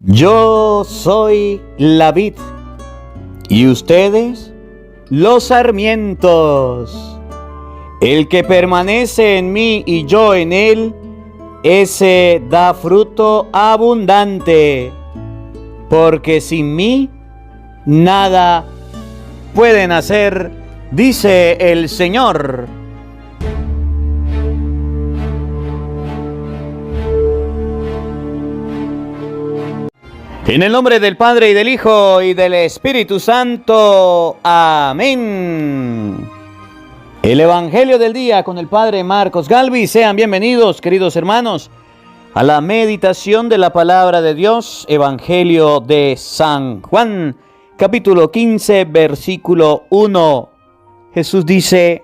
Yo soy la vid, y ustedes los sarmientos. El que permanece en mí y yo en él, ese da fruto abundante, porque sin mí nada pueden hacer, dice el Señor. En el nombre del Padre, y del Hijo, y del Espíritu Santo. Amén. El Evangelio del día con el Padre Marcos Galvis. Sean bienvenidos, queridos hermanos, a la meditación de la palabra de Dios. Evangelio de San Juan, capítulo 15, versículo 1. Jesús dice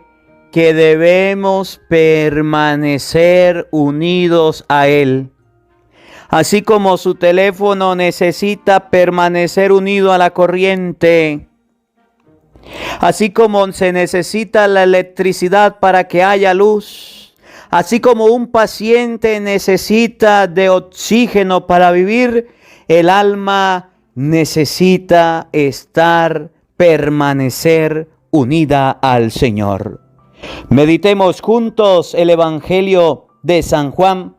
que debemos permanecer unidos a Él. Así como su teléfono necesita permanecer unido a la corriente, así como se necesita la electricidad para que haya luz, así como un paciente necesita de oxígeno para vivir, el alma necesita permanecer unida al Señor. Meditemos juntos el Evangelio de San Juan,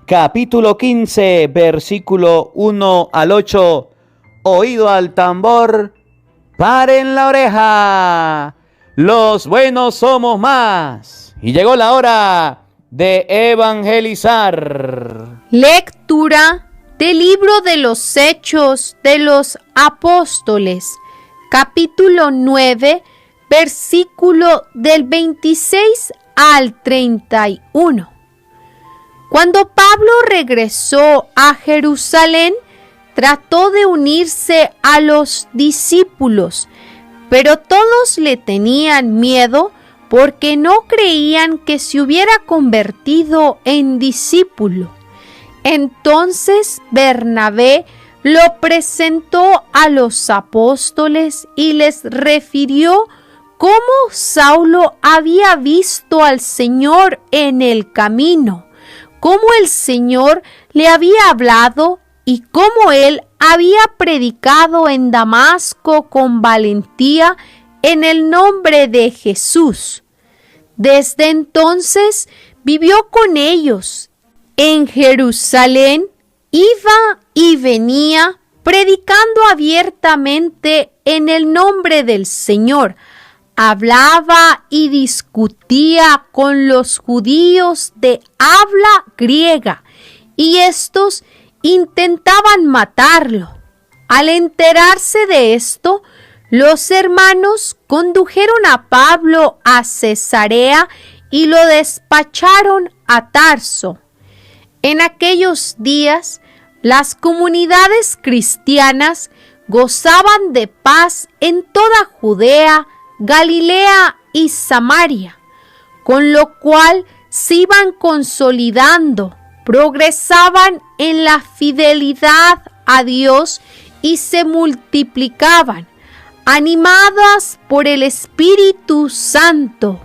capítulo 15, versículo 1 al 8. Oído al tambor, paren la oreja, los buenos somos más. Y llegó la hora de evangelizar. Lectura del libro de los Hechos de los Apóstoles, capítulo 9, versículo del 26 al 31. Cuando Pablo regresó a Jerusalén, trató de unirse a los discípulos, pero todos le tenían miedo porque no creían que se hubiera convertido en discípulo. Entonces Bernabé lo presentó a los apóstoles y les refirió cómo Saulo había visto al Señor en el camino, cómo el Señor le había hablado y cómo él había predicado en Damasco con valentía en el nombre de Jesús. Desde entonces vivió con ellos en Jerusalén, iba y venía predicando abiertamente en el nombre del Señor. Hablaba y discutía con los judíos de habla griega, y estos intentaban matarlo. Al enterarse de esto, los hermanos condujeron a Pablo a Cesarea y lo despacharon a Tarso. En aquellos días, las comunidades cristianas gozaban de paz en toda Judea, Galilea y Samaria, con lo cual se iban consolidando, progresaban en la fidelidad a Dios y se multiplicaban, animadas por el Espíritu Santo.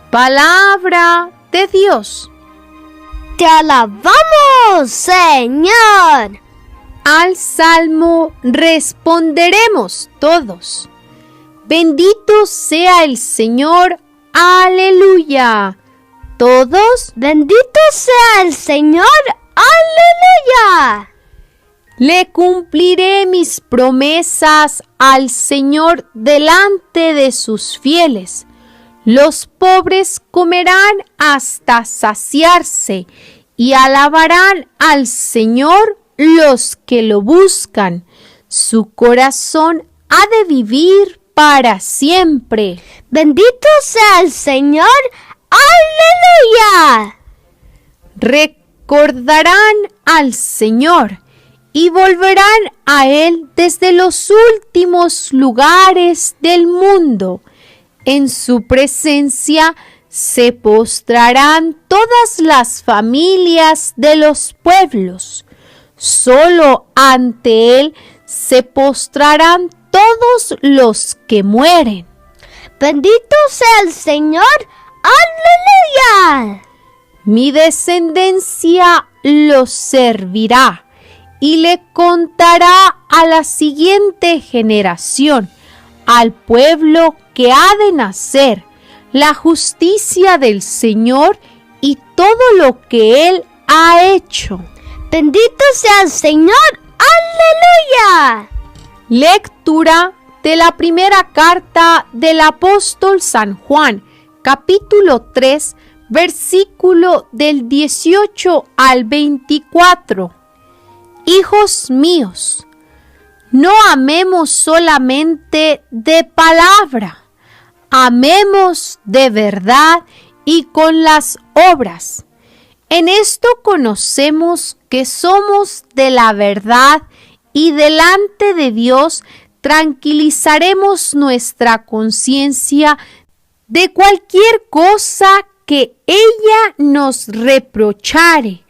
Palabra de Dios. ¡Te alabamos, Señor! Al salmo responderemos todos: bendito sea el Señor, aleluya. Todos, bendito sea el Señor, aleluya. Le cumpliré mis promesas al Señor delante de sus fieles. Los pobres comerán hasta saciarse y alabarán al Señor los que lo buscan. Su corazón ha de vivir para siempre. Bendito sea el Señor, aleluya. Recordarán al Señor y volverán a Él desde los últimos lugares del mundo. En su presencia se postrarán todas las familias de los pueblos. Solo ante Él se postrarán todos los que mueren. Bendito sea el Señor, aleluya. Mi descendencia los servirá y le contará a la siguiente generación, al pueblo que ha de nacer, la justicia del Señor y todo lo que Él ha hecho. Bendito sea el Señor. ¡Aleluya! Lectura de la primera carta del apóstol San Juan, capítulo 3, versículo del 18 al 24. Hijos míos, no amemos solamente de palabra, amemos de verdad y con las obras. En esto conocemos que somos de la verdad y delante de Dios tranquilizaremos nuestra conciencia de cualquier cosa que ella nos reprochare,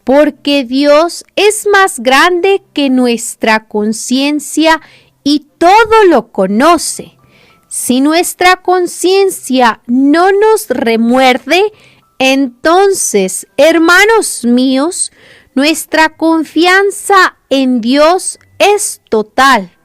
porque Dios es más grande que nuestra conciencia y todo lo conoce. Si nuestra conciencia no nos remuerde, entonces, hermanos míos, nuestra confianza en Dios es total.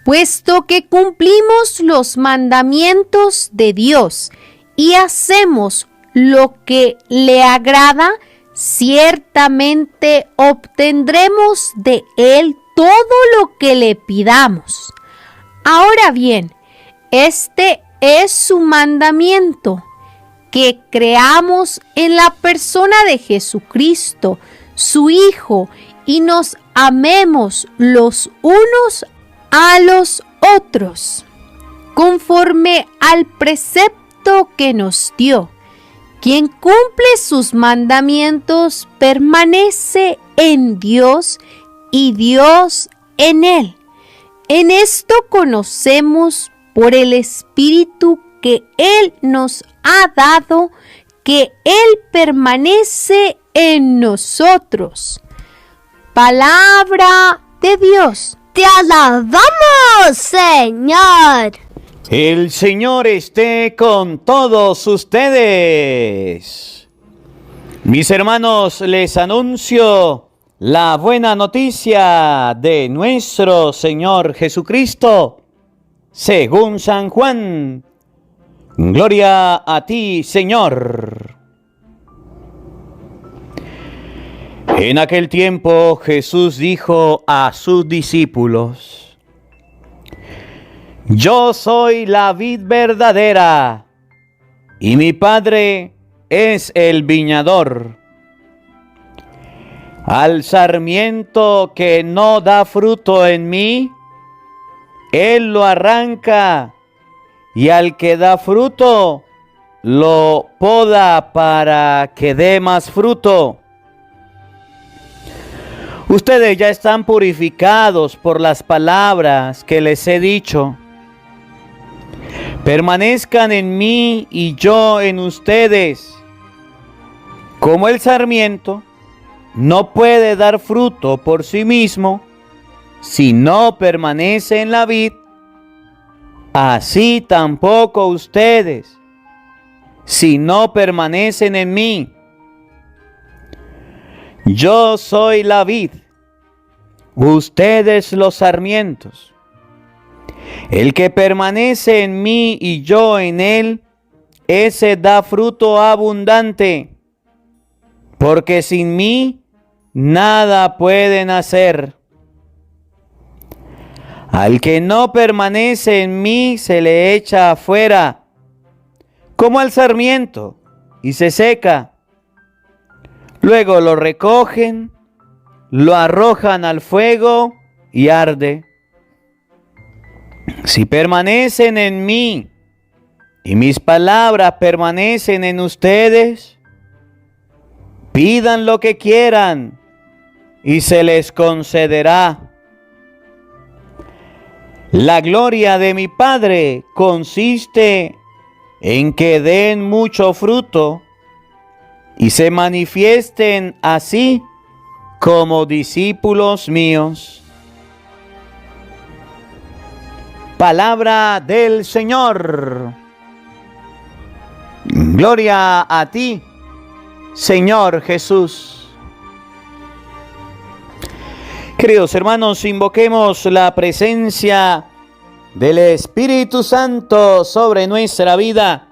Puesto que cumplimos los mandamientos de Dios y hacemos lo que le agrada, ciertamente obtendremos de Él todo lo que le pidamos. Ahora bien, este es su mandamiento, que creamos en la persona de Jesucristo, su Hijo, y nos amemos los unos a los otros, conforme al precepto que nos dio. Quien cumple sus mandamientos permanece en Dios y Dios en él. En esto conocemos por el Espíritu que Él nos ha dado, que Él permanece en nosotros. Palabra de Dios. Te alabamos, Señor. El Señor esté con todos ustedes. Mis hermanos, les anuncio la buena noticia de nuestro Señor Jesucristo, según San Juan. Gloria a ti, Señor. En aquel tiempo Jesús dijo a sus discípulos: Yo soy la vid verdadera, y mi Padre es el viñador. Al sarmiento que no da fruto en mí, Él lo arranca, y al que da fruto, lo poda para que dé más fruto. Ustedes ya están purificados por las palabras que les he dicho. Permanezcan en mí y yo en ustedes. Como el sarmiento no puede dar fruto por sí mismo si no permanece en la vid, así tampoco ustedes, si no permanecen en mí. Yo soy la vid, ustedes los sarmientos. El que permanece en mí y yo en él, ese da fruto abundante, porque sin mí nada pueden hacer. Al que no permanece en mí se le echa afuera, como al sarmiento, y se seca. Luego lo recogen, lo arrojan al fuego y arde. Si permanecen en mí y mis palabras permanecen en ustedes, pidan lo que quieran y se les concederá. La gloria de mi Padre consiste en que den mucho fruto y se manifiesten así como discípulos míos. Palabra del Señor. Gloria a ti, Señor Jesús. Queridos hermanos, invoquemos la presencia del Espíritu Santo sobre nuestra vida.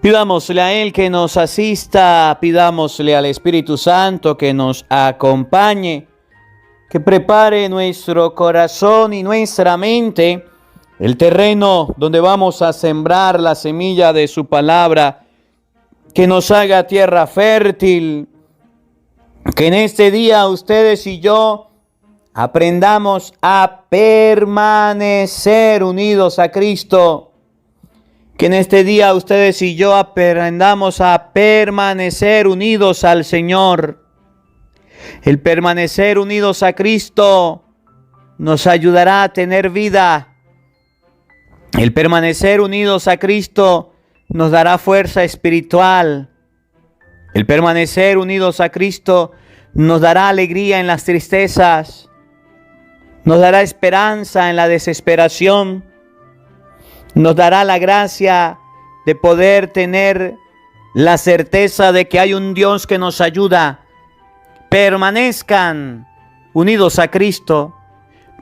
Pidámosle a Él que nos asista, pidámosle al Espíritu Santo que nos acompañe, que prepare nuestro corazón y nuestra mente, el terreno donde vamos a sembrar la semilla de su palabra, que nos haga tierra fértil, que en este día ustedes y yo aprendamos a permanecer unidos a Cristo. Que en este día ustedes y yo aprendamos a permanecer unidos al Señor. El permanecer unidos a Cristo nos ayudará a tener vida. El permanecer unidos a Cristo nos dará fuerza espiritual. El permanecer unidos a Cristo nos dará alegría en las tristezas. Nos dará esperanza en la desesperación. Nos dará la gracia de poder tener la certeza de que hay un Dios que nos ayuda. Permanezcan unidos a Cristo.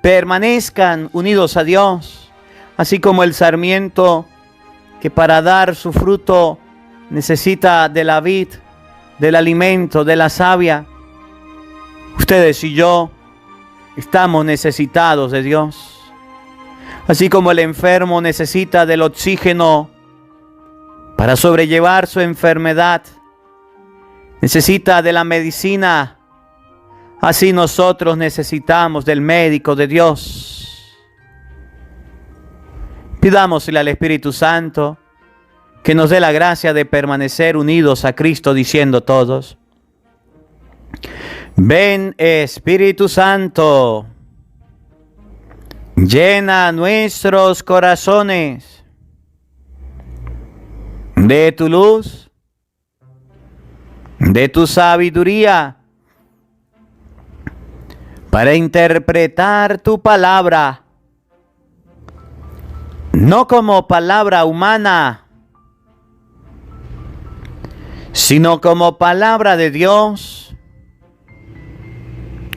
Permanezcan unidos a Dios. Así como el sarmiento que para dar su fruto necesita de la vid, del alimento, de la savia. Ustedes y yo estamos necesitados de Dios. Así como el enfermo necesita del oxígeno para sobrellevar su enfermedad, necesita de la medicina, así nosotros necesitamos del médico de Dios. Pidámosle al Espíritu Santo que nos dé la gracia de permanecer unidos a Cristo, diciendo todos: ven Espíritu Santo, llena nuestros corazones de tu luz, de tu sabiduría, para interpretar tu palabra, no como palabra humana, sino como palabra de Dios,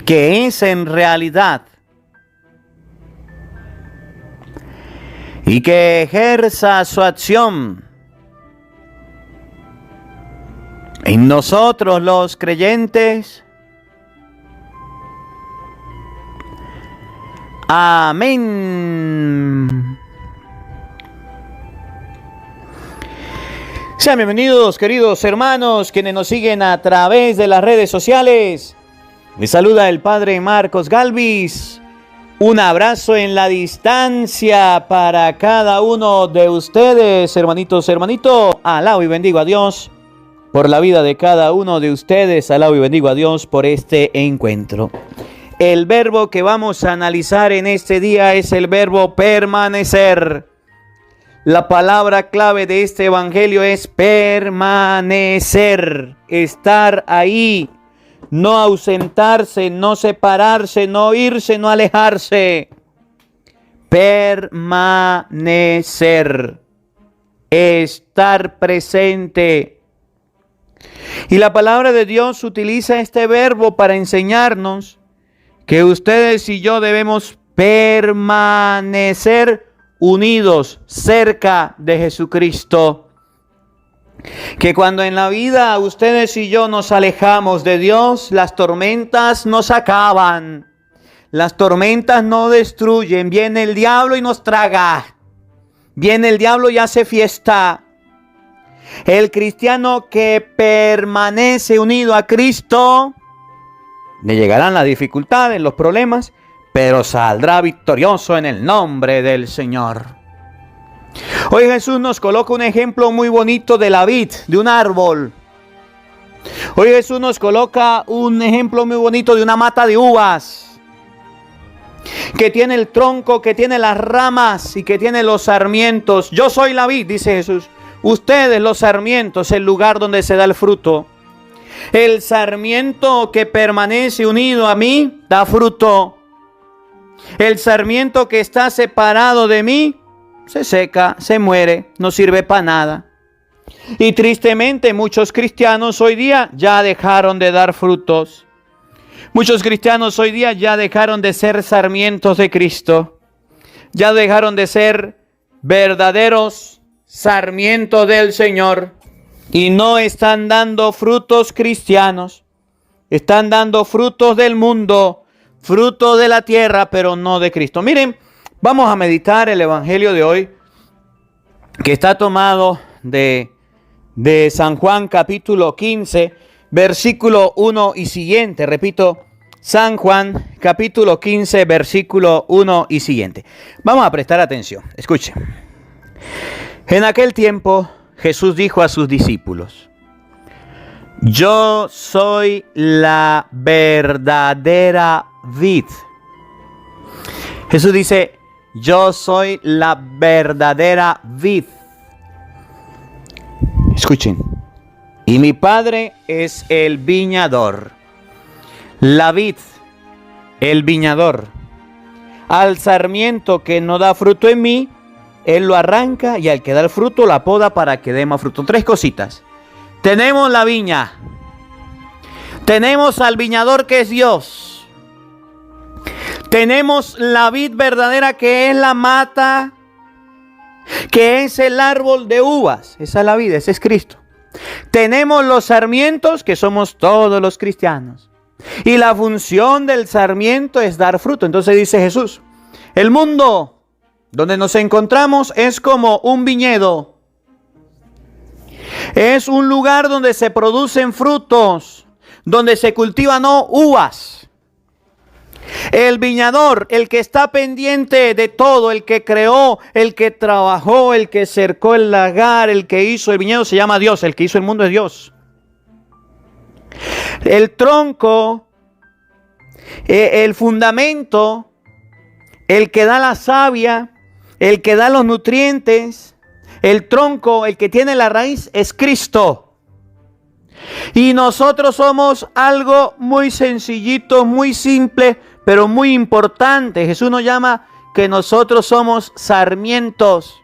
que es en realidad, y que ejerza su acción en nosotros los creyentes. Amén. Sean bienvenidos, queridos hermanos, quienes nos siguen a través de las redes sociales. Les saluda el Padre Marcos Galvis. Un abrazo en la distancia para cada uno de ustedes, hermanitos, hermanito. Alabo y bendigo a Dios por la vida de cada uno de ustedes. Alabo y bendigo a Dios por este encuentro. El verbo que vamos a analizar en este día es el verbo permanecer. La palabra clave de este evangelio es permanecer, estar ahí, no ausentarse, no separarse, no irse, no alejarse. Permanecer, estar presente. Y la palabra de Dios utiliza este verbo para enseñarnos que ustedes y yo debemos permanecer unidos, cerca de Jesucristo. Que cuando en la vida ustedes y yo nos alejamos de Dios, las tormentas nos acaban. Las tormentas no destruyen. Viene el diablo y nos traga. Viene el diablo y hace fiesta. El cristiano que permanece unido a Cristo, le llegarán las dificultades, los problemas, pero saldrá victorioso en el nombre del Señor. Hoy Jesús nos coloca un ejemplo muy bonito de la vid, de un árbol. Hoy Jesús nos coloca un ejemplo muy bonito de una mata de uvas, que tiene el tronco, que tiene las ramas y que tiene los sarmientos. Yo soy la vid, dice Jesús. Ustedes los sarmientos, el lugar donde se da el fruto. El sarmiento que permanece unido a mí da fruto. El sarmiento que está separado de mí se seca, se muere, no sirve para nada. Y tristemente muchos cristianos hoy día ya dejaron de dar frutos. Muchos cristianos hoy día ya dejaron de ser sarmientos de Cristo. Ya dejaron de ser verdaderos sarmientos del Señor. Y no están dando frutos cristianos. Están dando frutos del mundo, frutos de la tierra, pero no de Cristo. Miren, vamos a meditar el evangelio de hoy, que está tomado de San Juan capítulo 15, versículo 1 y siguiente. Repito, San Juan capítulo 15, versículo 1 y siguiente. Vamos a prestar atención. Escuchen. En aquel tiempo Jesús dijo a sus discípulos: yo soy la verdadera vid. Jesús dice: yo soy la verdadera vid. Escuchen. Y mi Padre es el viñador. La vid, el viñador. Al sarmiento que no da fruto en mí, Él lo arranca, y al que da el fruto la poda para que dé más fruto. Tres cositas. Tenemos la viña. Tenemos al viñador, que es Dios. Tenemos la vid verdadera, que es la mata, que es el árbol de uvas. Esa es la vid, ese es Cristo. Tenemos los sarmientos, que somos todos los cristianos. Y la función del sarmiento es dar fruto. Entonces dice Jesús: el mundo donde nos encontramos es como un viñedo. Es un lugar donde se producen frutos, donde se cultivan uvas. El viñador, el que está pendiente de todo, el que creó, el que trabajó, el que cercó el lagar, el que hizo el viñedo, se llama Dios. El que hizo el mundo es Dios. El tronco, el fundamento, el que da la savia, el que da los nutrientes, el tronco, el que tiene la raíz, es Cristo. Y nosotros somos algo muy sencillito, muy simple, pero muy importante. Jesús nos llama que nosotros somos sarmientos.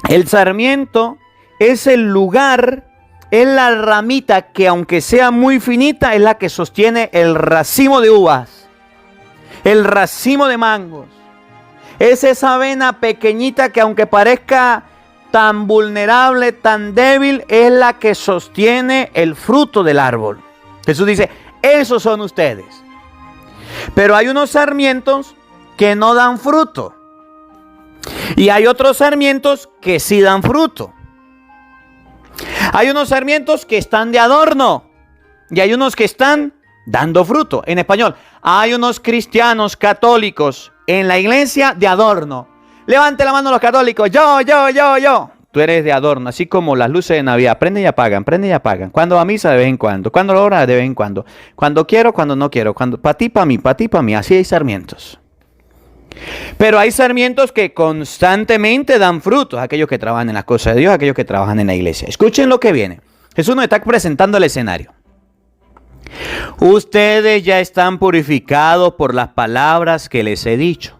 El sarmiento es el lugar, es la ramita que, aunque sea muy finita, es la que sostiene el racimo de uvas, el racimo de mangos. Es esa vena pequeñita que, aunque parezca tan vulnerable, tan débil, es la que sostiene el fruto del árbol. Jesús dice: esos son ustedes. Pero hay unos sarmientos que no dan fruto. Y hay otros sarmientos que sí dan fruto. Hay unos sarmientos que están de adorno. Y hay unos que están dando fruto. En español, hay unos cristianos católicos en la iglesia de adorno. Levante la mano los católicos. Yo. Tú eres de adorno, así como las luces de Navidad. Prenden y apagan, prenden y apagan. Cuando a misa, de vez en cuando. Cuando lo ora, de vez en cuando. Cuando quiero, cuando no quiero. Cuando para ti, para mí. Así hay sarmientos. Pero hay sarmientos que constantemente dan frutos. Aquellos que trabajan en las cosas de Dios, aquellos que trabajan en la iglesia. Escuchen lo que viene. Jesús nos está presentando el escenario. Ustedes ya están purificados por las palabras que les he dicho.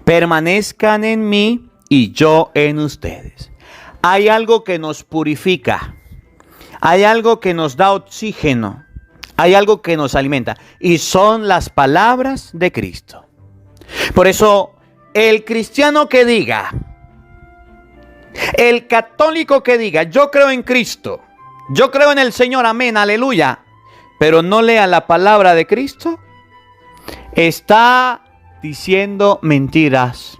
Permanezcan en mí y yo en ustedes. Hay algo que nos purifica. Hay algo que nos da oxígeno. Hay algo que nos alimenta. Y son las palabras de Cristo. Por eso, el cristiano que diga, el católico que diga: yo creo en Cristo, yo creo en el Señor, amén, aleluya, pero no lea la palabra de Cristo, está diciendo mentiras.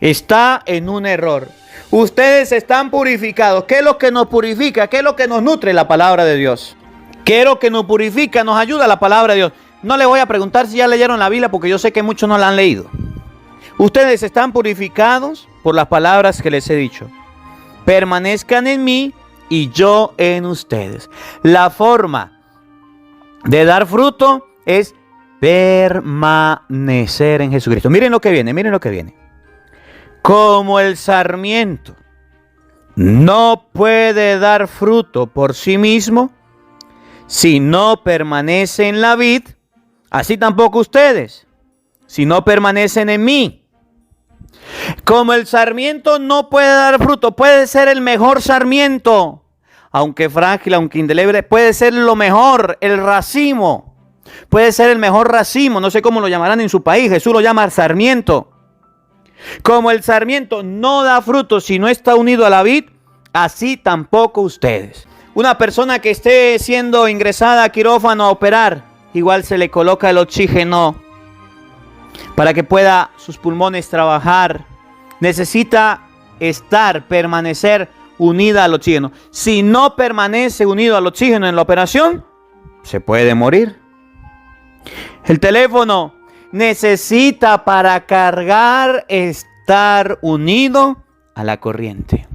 Está en un error. Ustedes están purificados. ¿Qué es lo que nos purifica? ¿Qué es lo que nos nutre? La palabra de Dios. ¿Qué es lo que nos purifica? Nos ayuda la palabra de Dios. No les voy a preguntar si ya leyeron la Biblia, porque yo sé que muchos no la han leído. Ustedes están purificados por las palabras que les he dicho. Permanezcan en mí y yo en ustedes. La forma de dar fruto es permanecer en Jesucristo. Miren lo que viene, miren lo que viene. Como el sarmiento no puede dar fruto por sí mismo si no permanece en la vid, así tampoco ustedes, si no permanecen en mí. Como el sarmiento no puede dar fruto, puede ser el mejor sarmiento, aunque frágil, aunque indeleble, puede ser lo mejor, el racimo. puede ser el mejor racimo, no sé cómo lo llamarán en su país, Jesús lo llama sarmiento. Como el sarmiento no da fruto si no está unido a la vid, así tampoco ustedes. Una persona que esté siendo ingresada a quirófano a operar, igual se le coloca el oxígeno para que pueda sus pulmones trabajar. Necesita permanecer unida al oxígeno. Si no permanece unido al oxígeno en la operación, se puede morir. El teléfono necesita para cargar estar unido a la corriente.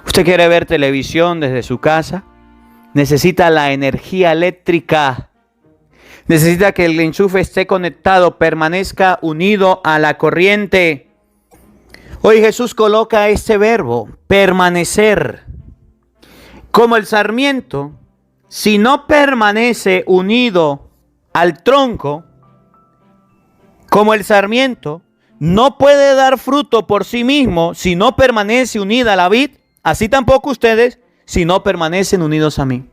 Usted quiere ver televisión desde su casa, necesita la energía eléctrica. Necesita que el enchufe esté conectado, permanezca unido a la corriente. Hoy Jesús coloca este verbo, permanecer. Como el sarmiento, si no permanece unido al tronco, como el sarmiento no puede dar fruto por sí mismo si no permanece unida a la vid, así tampoco ustedes si no permanecen unidos a mí.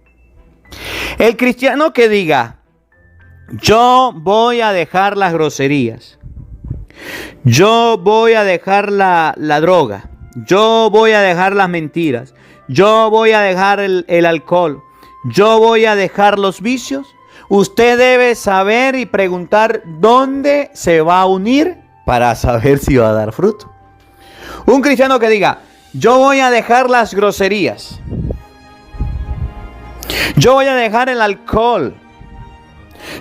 El cristiano que diga, yo voy a dejar las groserías, yo voy a dejar la droga, yo voy a dejar las mentiras, yo voy a dejar el alcohol, yo voy a dejar los vicios. Usted debe saber y preguntar dónde se va a unir para saber si va a dar fruto. Un cristiano que diga, yo voy a dejar las groserías, yo voy a dejar el alcohol,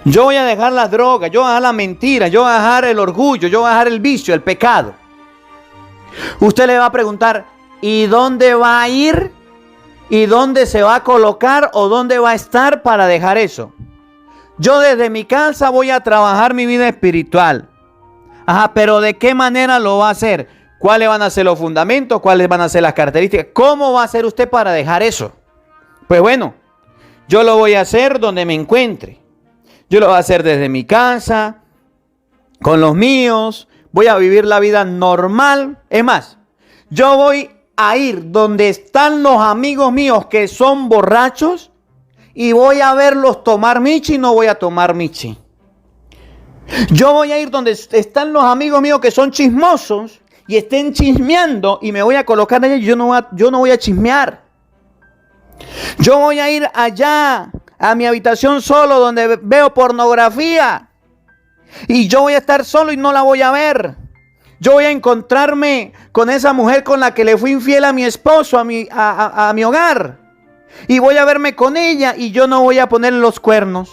yo voy a dejar las drogas, yo voy a dejar la mentira, yo voy a dejar el orgullo, yo voy a dejar el vicio, el pecado. Usted le va a preguntar, ¿y dónde va a ir? ¿Y dónde se va a colocar o dónde va a estar para dejar eso? Yo desde mi casa voy a trabajar mi vida espiritual. Ajá, pero ¿de qué manera lo va a hacer? ¿Cuáles van a ser los fundamentos? ¿Cuáles van a ser las características? ¿Cómo va a hacer usted para dejar eso? Pues bueno, yo lo voy a hacer donde me encuentre. Yo lo voy a hacer desde mi casa, con los míos. Voy a vivir la vida normal. Es más, yo voy a ir donde están los amigos míos que son borrachos y voy a verlos tomar michi y no voy a tomar michi. Yo voy a ir donde están los amigos míos que son chismosos y estén chismeando y me voy a colocar allá y yo no voy a chismear. Yo voy a ir allá a mi habitación solo donde veo pornografía y yo voy a estar solo y no la voy a ver. Yo voy a encontrarme con esa mujer con la que le fui infiel a mi esposo, a mi hogar. Y voy a verme con ella y yo no voy a ponerle los cuernos.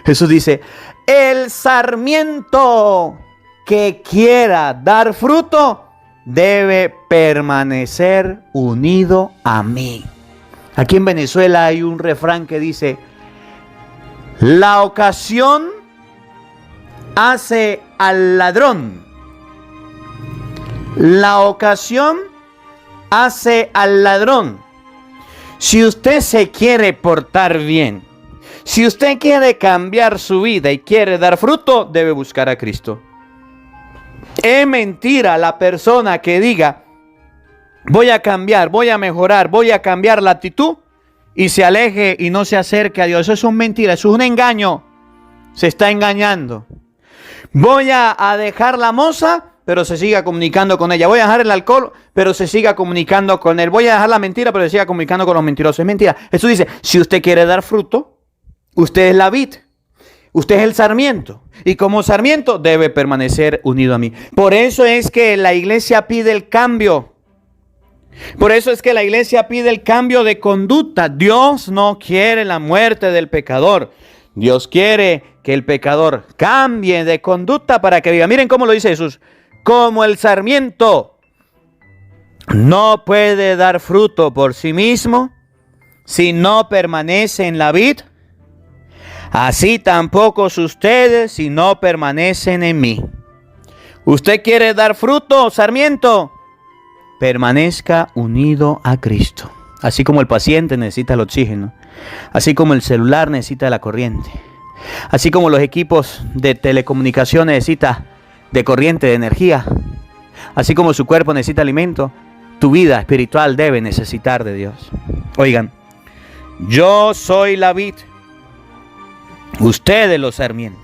Jesús dice, el sarmiento que quiera dar fruto debe permanecer unido a mí. Aquí en Venezuela hay un refrán que dice, la ocasión hace al ladrón. La ocasión hace al ladrón. Si usted se quiere portar bien, si usted quiere cambiar su vida y quiere dar fruto, debe buscar a Cristo. Es mentira la persona que diga, voy a cambiar, voy a mejorar, voy a cambiar la actitud y se aleje y no se acerque a Dios. Eso es una mentira, eso es un engaño. Se está engañando. Voy a dejar la moza, pero se siga comunicando con ella. Voy a dejar el alcohol, pero se siga comunicando con él. Voy a dejar la mentira, pero se siga comunicando con los mentirosos. Es mentira. Eso dice, si usted quiere dar fruto, usted es la vid. Usted es el sarmiento. Y como sarmiento debe permanecer unido a mí. Por eso es que la iglesia pide el cambio. Por eso es que la iglesia pide el cambio de conducta. Dios no quiere la muerte del pecador. Dios quiere que el pecador cambie de conducta para que viva. Miren cómo lo dice Jesús. Como el sarmiento no puede dar fruto por sí mismo si no permanece en la vid, así tampoco ustedes si no permanecen en mí. ¿Usted quiere dar fruto, sarmiento? Permanezca unido a Cristo. Así como el paciente necesita el oxígeno, así como el celular necesita la corriente, así como los equipos de telecomunicación necesitan de corriente, de energía, así como su cuerpo necesita alimento, tu vida espiritual debe necesitar de Dios. Oigan, yo soy la vid, Ustedes los sarmientos.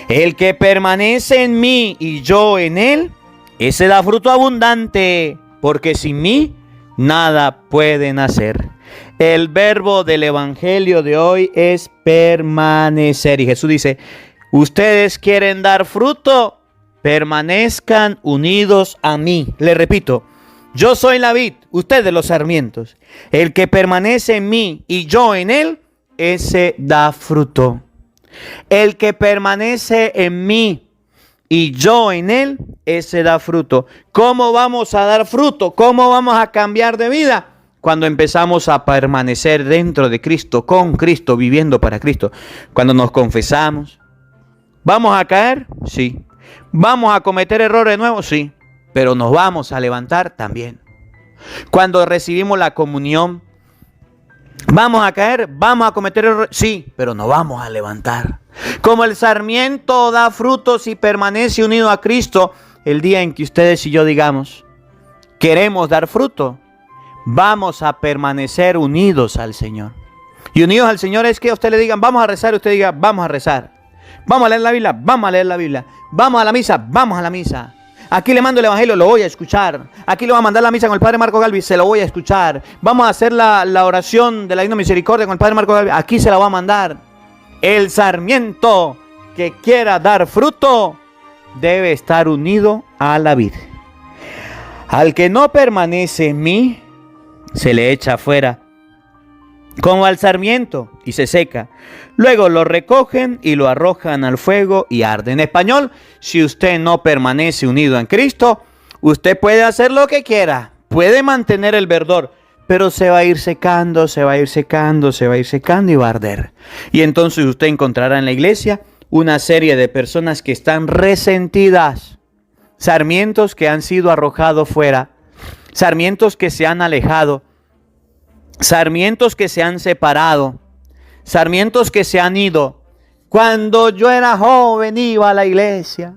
El que permanece en mí y yo en él, ese da fruto abundante, porque sin mí nada pueden hacer. El verbo del evangelio de hoy es permanecer. Y Jesús dice, ustedes quieren dar fruto, permanezcan unidos a mí. Le repito, yo soy la vid, ustedes los sarmientos. El que permanece en mí y yo en él, ese da fruto. El que permanece en mí y yo en él, ese da fruto. ¿Cómo vamos a dar fruto? ¿Cómo vamos a cambiar de vida? Cuando empezamos a permanecer dentro de Cristo, con Cristo, viviendo para Cristo. Cuando nos confesamos. ¿Vamos a caer? Sí. ¿Vamos a cometer errores nuevos? Sí. Pero nos vamos a levantar también. Cuando recibimos la comunión, ¿vamos a caer? ¿Vamos a cometer errores? Sí, pero nos vamos a levantar. Como el sarmiento da frutos y permanece unido a Cristo, el día en que ustedes y yo digamos, queremos dar fruto, vamos a permanecer unidos al Señor. Y unidos al Señor es que a usted le digan, vamos a rezar, y usted diga, vamos a rezar. Vamos a leer la Biblia, vamos a leer la Biblia. Vamos a la misa, vamos a la misa. Aquí le mando el evangelio, lo voy a escuchar. Aquí le voy a mandar la misa con el Padre Marcos Galvis, se lo voy a escuchar. Vamos a hacer la oración de la Divina Misericordia con el Padre Marcos Galvis, aquí se la va a mandar. El sarmiento que quiera dar fruto debe estar unido a la vid. Al que no permanece en mí, se le echa afuera, como al sarmiento, y se seca. Luego lo recogen y lo arrojan al fuego y arde. En español, si usted no permanece unido en Cristo, usted puede hacer lo que quiera, puede mantener el verdor, pero se va a ir secando, se va a ir secando, se va a ir secando y va a arder. Y entonces usted encontrará en la iglesia una serie de personas que están resentidas, sarmientos que han sido arrojados fuera, sarmientos que se han alejado, sarmientos que se han separado, sarmientos que se han ido. Cuando yo era joven iba a la iglesia.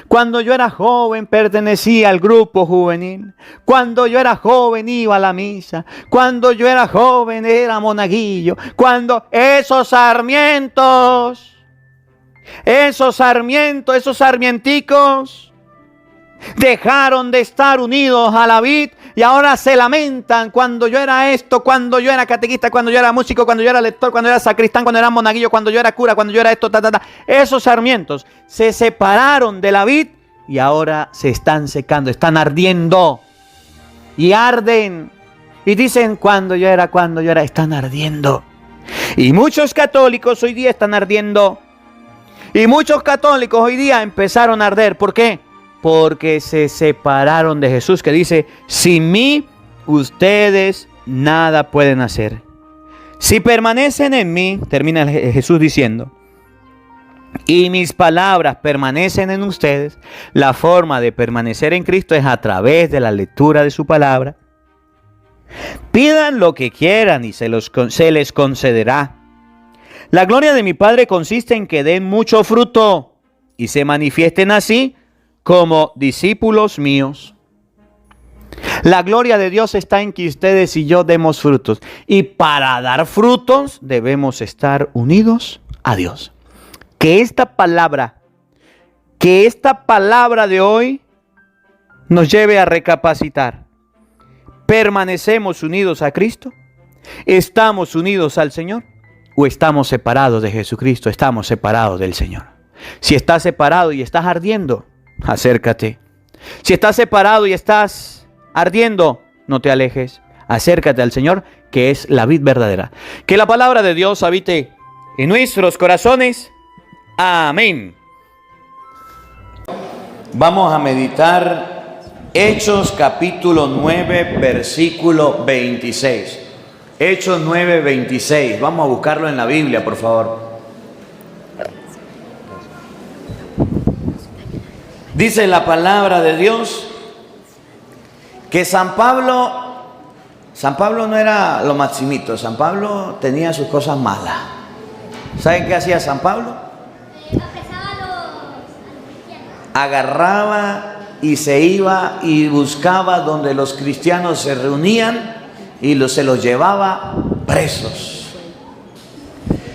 Cuando yo era joven pertenecía al grupo juvenil. Cuando yo era joven iba a la misa. Cuando yo era joven era monaguillo. Cuando esos sarmientos, esos sarmienticos dejaron de estar unidos a la vid y ahora se lamentan. Cuando yo era esto, cuando yo era catequista, cuando yo era músico, cuando yo era lector, cuando yo era sacristán, cuando era monaguillo, cuando yo era cura, cuando yo era esto, Esos sarmientos se separaron de la vid y ahora se están secando, están ardiendo y arden. Y dicen cuando yo era, están ardiendo. Y muchos católicos hoy día están ardiendo. Y muchos católicos hoy día empezaron a arder. ¿Por qué? Porque se separaron de Jesús, que dice, sin mí ustedes nada pueden hacer. Si permanecen en mí, termina Jesús diciendo, y mis palabras permanecen en ustedes, la forma de permanecer en Cristo es a través de la lectura de su palabra. Pidan lo que quieran y se les concederá. La gloria de mi Padre consiste en que den mucho fruto y se manifiesten así como discípulos míos. La gloria de Dios está en que ustedes y yo demos frutos. Y para dar frutos debemos estar unidos a Dios. Que esta palabra de hoy nos lleve a recapacitar. ¿Permanecemos unidos a Cristo? ¿Estamos unidos al Señor? ¿O estamos separados de Jesucristo? Estamos separados del Señor. Si estás separado y estás ardiendo, acércate. Si estás separado y estás ardiendo, no te alejes. Acércate al Señor, que es la vid verdadera. Que la palabra de Dios habite en nuestros corazones. Amén. Vamos a meditar Hechos capítulo 9, versículo 26. Hechos 9, 26. Vamos a buscarlo en la Biblia, por favor. Dice la palabra de Dios que San Pablo no era lo maximito. San Pablo tenía sus cosas malas. ¿Saben qué hacía San Pablo? Agarraba y se iba y buscaba donde los cristianos se reunían y se los llevaba presos.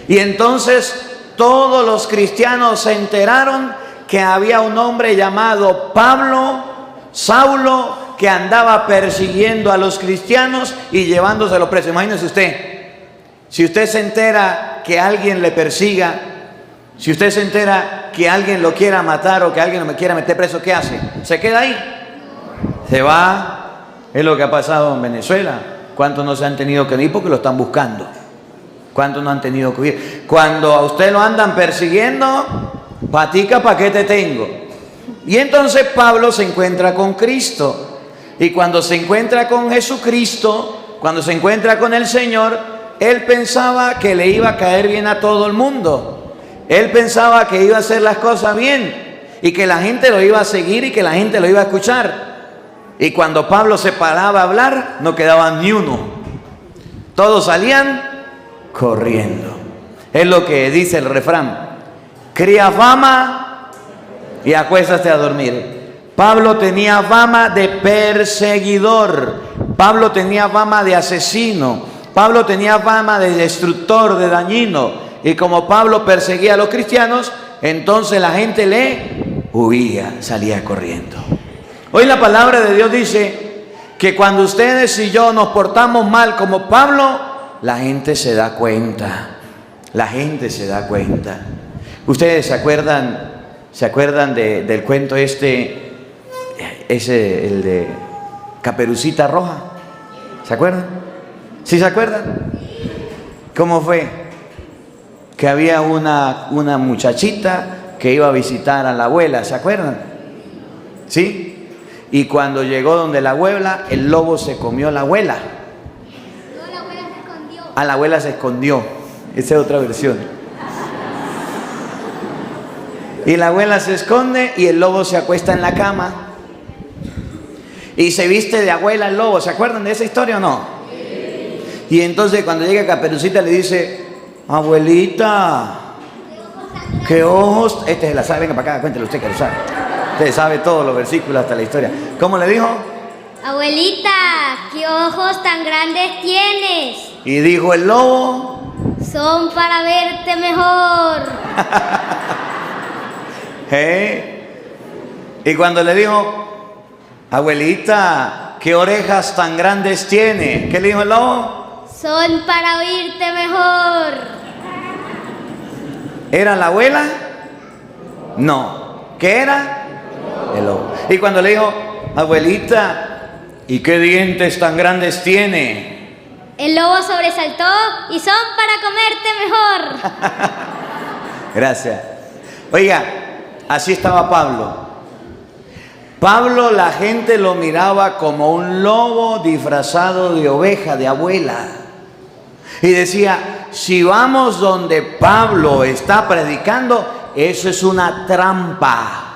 Y entonces todos los cristianos se enteraron que había un hombre llamado Pablo, Saulo, que andaba persiguiendo a los cristianos y llevándoselos presos. Imagínese usted, si usted se entera que alguien le persiga, si usted se entera que alguien lo quiera matar o que alguien lo quiera meter preso, ¿qué hace? ¿Se queda ahí? Se va. Es lo que ha pasado en Venezuela. ¿Cuántos no se han tenido que ir porque lo están buscando? ¿Cuántos no han tenido que ir? Cuando a usted lo andan persiguiendo, patica, ¿para qué te tengo? Y entonces Pablo se encuentra con Cristo. Y cuando se encuentra con Jesucristo, cuando se encuentra con el Señor, él pensaba que le iba a caer bien a todo el mundo. Él pensaba que iba a hacer las cosas bien y que la gente lo iba a seguir y que la gente lo iba a escuchar. Y cuando Pablo se paraba a hablar, no quedaba ni uno. Todos salían corriendo. Es lo que dice el refrán: cría fama y acuéstate a dormir. Pablo tenía fama de perseguidor. Pablo tenía fama de asesino. Pablo tenía fama de destructor, de dañino. Y como Pablo perseguía a los cristianos, entonces la gente le huía, salía corriendo. Hoy la palabra de Dios dice que cuando ustedes y yo nos portamos mal como Pablo, la gente se da cuenta. La gente se da cuenta. ¿Ustedes se acuerdan del cuento ese, el de Caperucita Roja? ¿Se acuerdan? ¿Sí se acuerdan? ¿Cómo fue? Que había una muchachita que iba a visitar a la abuela, ¿se acuerdan? ¿Sí? Y cuando llegó donde la abuela, el lobo se comió a la abuela. No, la abuela se escondió. A la abuela se escondió. Esa es otra versión. Y la abuela se esconde y el lobo se acuesta en la cama. Y se viste de abuela el lobo. ¿Se acuerdan de esa historia o no? Sí. Y entonces cuando llega Caperucita le dice: abuelita, ¿qué ojos? Este se la sabe, venga para acá, cuéntelo usted que lo sabe. Usted sabe todos los versículos hasta la historia. ¿Cómo le dijo? Abuelita, ¿qué ojos tan grandes tienes? Y dijo el lobo: son para verte mejor. Y cuando le dijo: abuelita, ¿qué orejas tan grandes tiene? ¿Qué le dijo el lobo? Son para oírte mejor. ¿Era la abuela? No. ¿Qué era? El lobo. Y cuando le dijo: abuelita, ¿y qué dientes tan grandes tiene? El lobo sobresaltó y son para comerte mejor. Gracias. Oiga, así estaba Pablo. Pablo, la gente lo miraba como un lobo disfrazado de oveja, de abuela. Y decía: si vamos donde Pablo está predicando, eso es una trampa.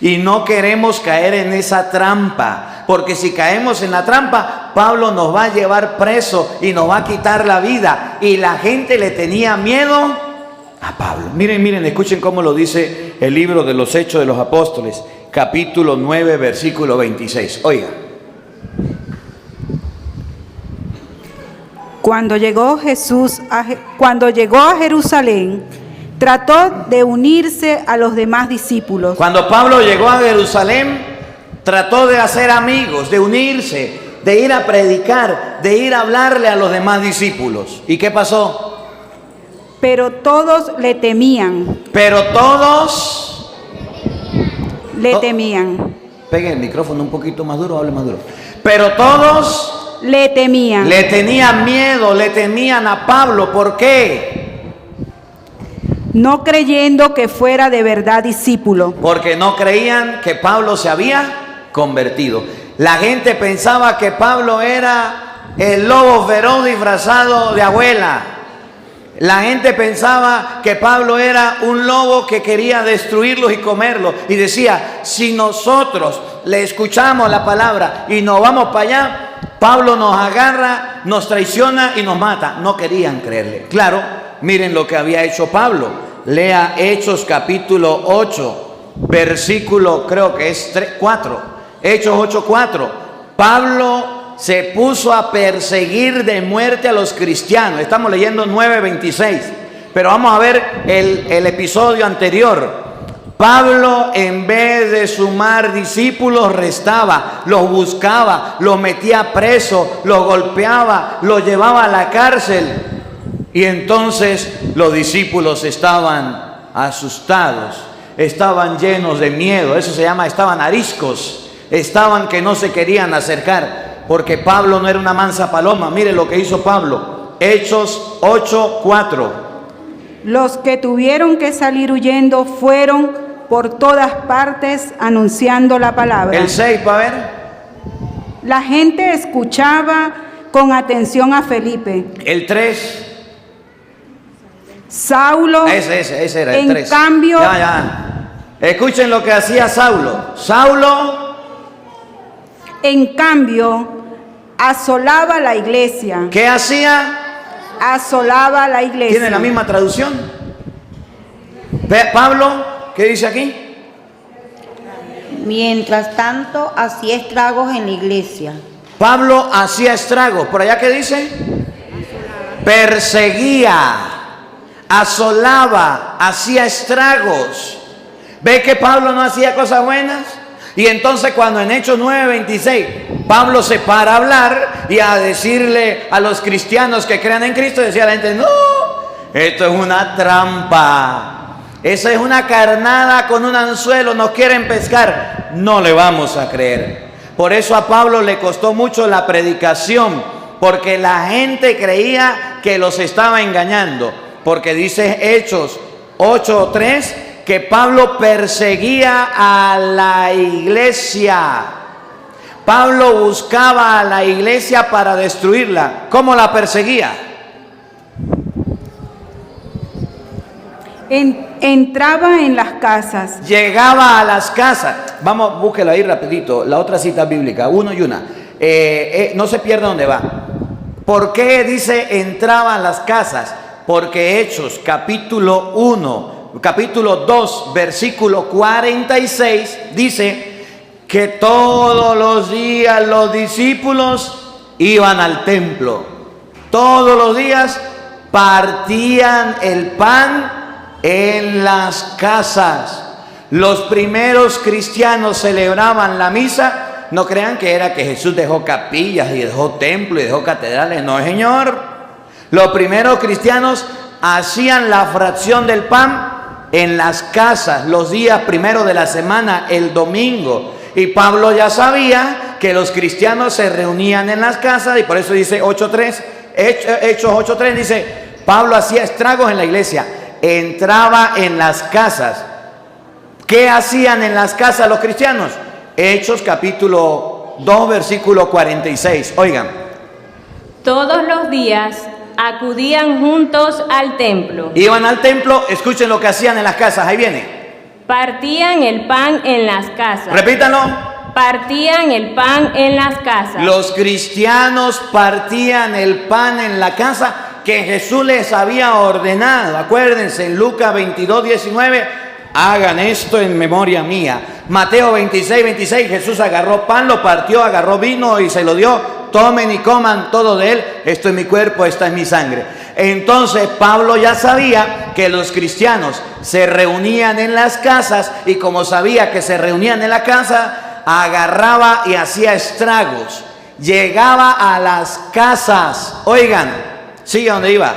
Y no queremos caer en esa trampa, porque si caemos en la trampa, Pablo nos va a llevar preso y nos va a quitar la vida. Y la gente le tenía miedo a Pablo. Miren, escuchen cómo lo dice el libro de los Hechos de los Apóstoles, capítulo 9, versículo 26. Oiga. Cuando llegó a Jerusalén, trató de unirse a los demás discípulos. Cuando Pablo llegó a Jerusalén, trató de hacer amigos, de unirse, de ir a predicar, de ir a hablarle a los demás discípulos. ¿Y qué pasó? Pero todos le temían. Pero todos le temían. Pegue el micrófono un poquito más duro, hable más duro. Pero todos le temían. Le tenían miedo, le temían a Pablo. ¿Por qué? No creyendo que fuera de verdad discípulo. Porque no creían que Pablo se había convertido. La gente pensaba que Pablo era el lobo feroz disfrazado de abuela. La gente pensaba que Pablo era un lobo que quería destruirlos y comerlos. Y decía: si nosotros le escuchamos la palabra y nos vamos para allá, Pablo nos agarra, nos traiciona y nos mata. No querían creerle. Claro, miren lo que había hecho Pablo. Lea Hechos capítulo 8, versículo creo que es 4. Hechos 8:4. Pablo se puso a perseguir de muerte a los cristianos. Estamos leyendo 9:26. Pero vamos a ver el episodio anterior. Pablo, en vez de sumar discípulos, restaba, los buscaba, los metía preso, los golpeaba, los llevaba a la cárcel. Y entonces los discípulos estaban asustados, estaban llenos de miedo. Eso se llama, estaban ariscos, estaban que no se querían acercar, porque Pablo no era una mansa paloma. Mire lo que hizo Pablo. Hechos 8:4. Los que tuvieron que salir huyendo fueron por todas partes anunciando la palabra. El 6, para ver. La gente escuchaba con atención a Felipe. El 3. Saulo, Ese era el 3. en cambio, Ya. Escuchen lo que hacía Saulo. Saulo, en cambio, asolaba la iglesia. ¿qué hacía? Asolaba la iglesia. ¿Tiene la misma traducción? Pablo, ¿qué dice aquí? Mientras tanto, hacía estragos en la iglesia. Pablo hacía estragos. ¿Por allá qué dice? Perseguía, asolaba, hacía estragos. ¿Ve que Pablo no hacía cosas buenas? Y entonces cuando en Hechos 9:26 Pablo se para a hablar y a decirle a los cristianos que crean en Cristo, decía la gente: no, esto es una trampa, esa es una carnada con un anzuelo, nos quieren pescar, no le vamos a creer. Por eso a Pablo le costó mucho la predicación, porque la gente creía que los estaba engañando, porque dice Hechos 8:3 que Pablo perseguía a la iglesia. Pablo buscaba a la iglesia para destruirla. ¿Cómo la perseguía? Entraba en las casas. Llegaba a las casas. Vamos, búsquelo ahí rapidito. La otra cita bíblica, uno y una. No se pierda dónde va. ¿Por qué dice entraba a las casas? Porque Hechos capítulo 2, versículo 46 dice que todos los días los discípulos iban al templo. Todos los días partían el pan en las casas. Los primeros cristianos celebraban la misa. No crean que era que Jesús dejó capillas y dejó templos y dejó catedrales. No, señor. Los primeros cristianos hacían la fracción del pan en las casas los días primeros de la semana, el domingo. Y Pablo ya sabía que los cristianos se reunían en las casas, y por eso dice 8:3, Hechos 8:3 dice: Pablo hacía estragos en la iglesia, entraba en las casas. ¿Qué hacían en las casas los cristianos? Hechos capítulo 2, versículo 46. Oigan. Todos los días acudían juntos al templo. Iban al templo, escuchen lo que hacían en las casas, ahí viene. Partían el pan en las casas. Repítalo. Partían el pan en las casas. Los cristianos partían el pan en la casa que Jesús les había ordenado. Acuérdense, en Lucas 22:19, hagan esto en memoria mía. Mateo 26:26, Jesús agarró pan, lo partió, agarró vino y se lo dio. Tomen y coman todo de él, esto es mi cuerpo, esta es mi sangre. Entonces Pablo ya sabía que los cristianos se reunían en las casas, y como sabía que se reunían en la casa, agarraba y hacía estragos. Llegaba a las casas. Oigan, sigue donde iba.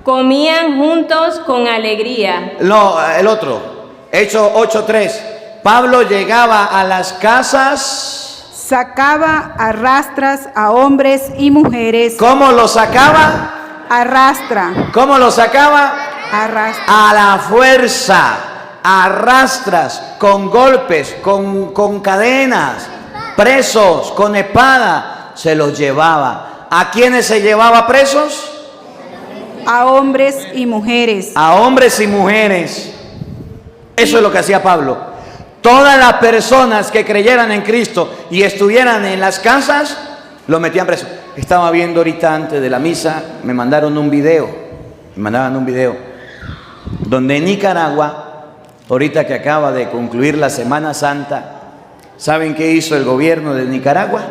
Comían juntos con alegría. No, el otro, Hechos 8:3. Pablo llegaba a las casas. Sacaba arrastras a hombres y mujeres. ¿Cómo lo sacaba? Arrastra. ¿Cómo lo sacaba? Arrastra. A la fuerza, arrastras, con golpes, con cadenas, presos, con espada, se los llevaba. ¿A quiénes se llevaba presos? A hombres y mujeres. A hombres y mujeres. Eso es lo que hacía Pablo. Todas las personas que creyeran en Cristo y estuvieran en las casas, los metían presos. Estaba viendo ahorita antes de la misa, me mandaban un video, donde en Nicaragua, ahorita que acaba de concluir la Semana Santa, ¿saben qué hizo el gobierno de Nicaragua?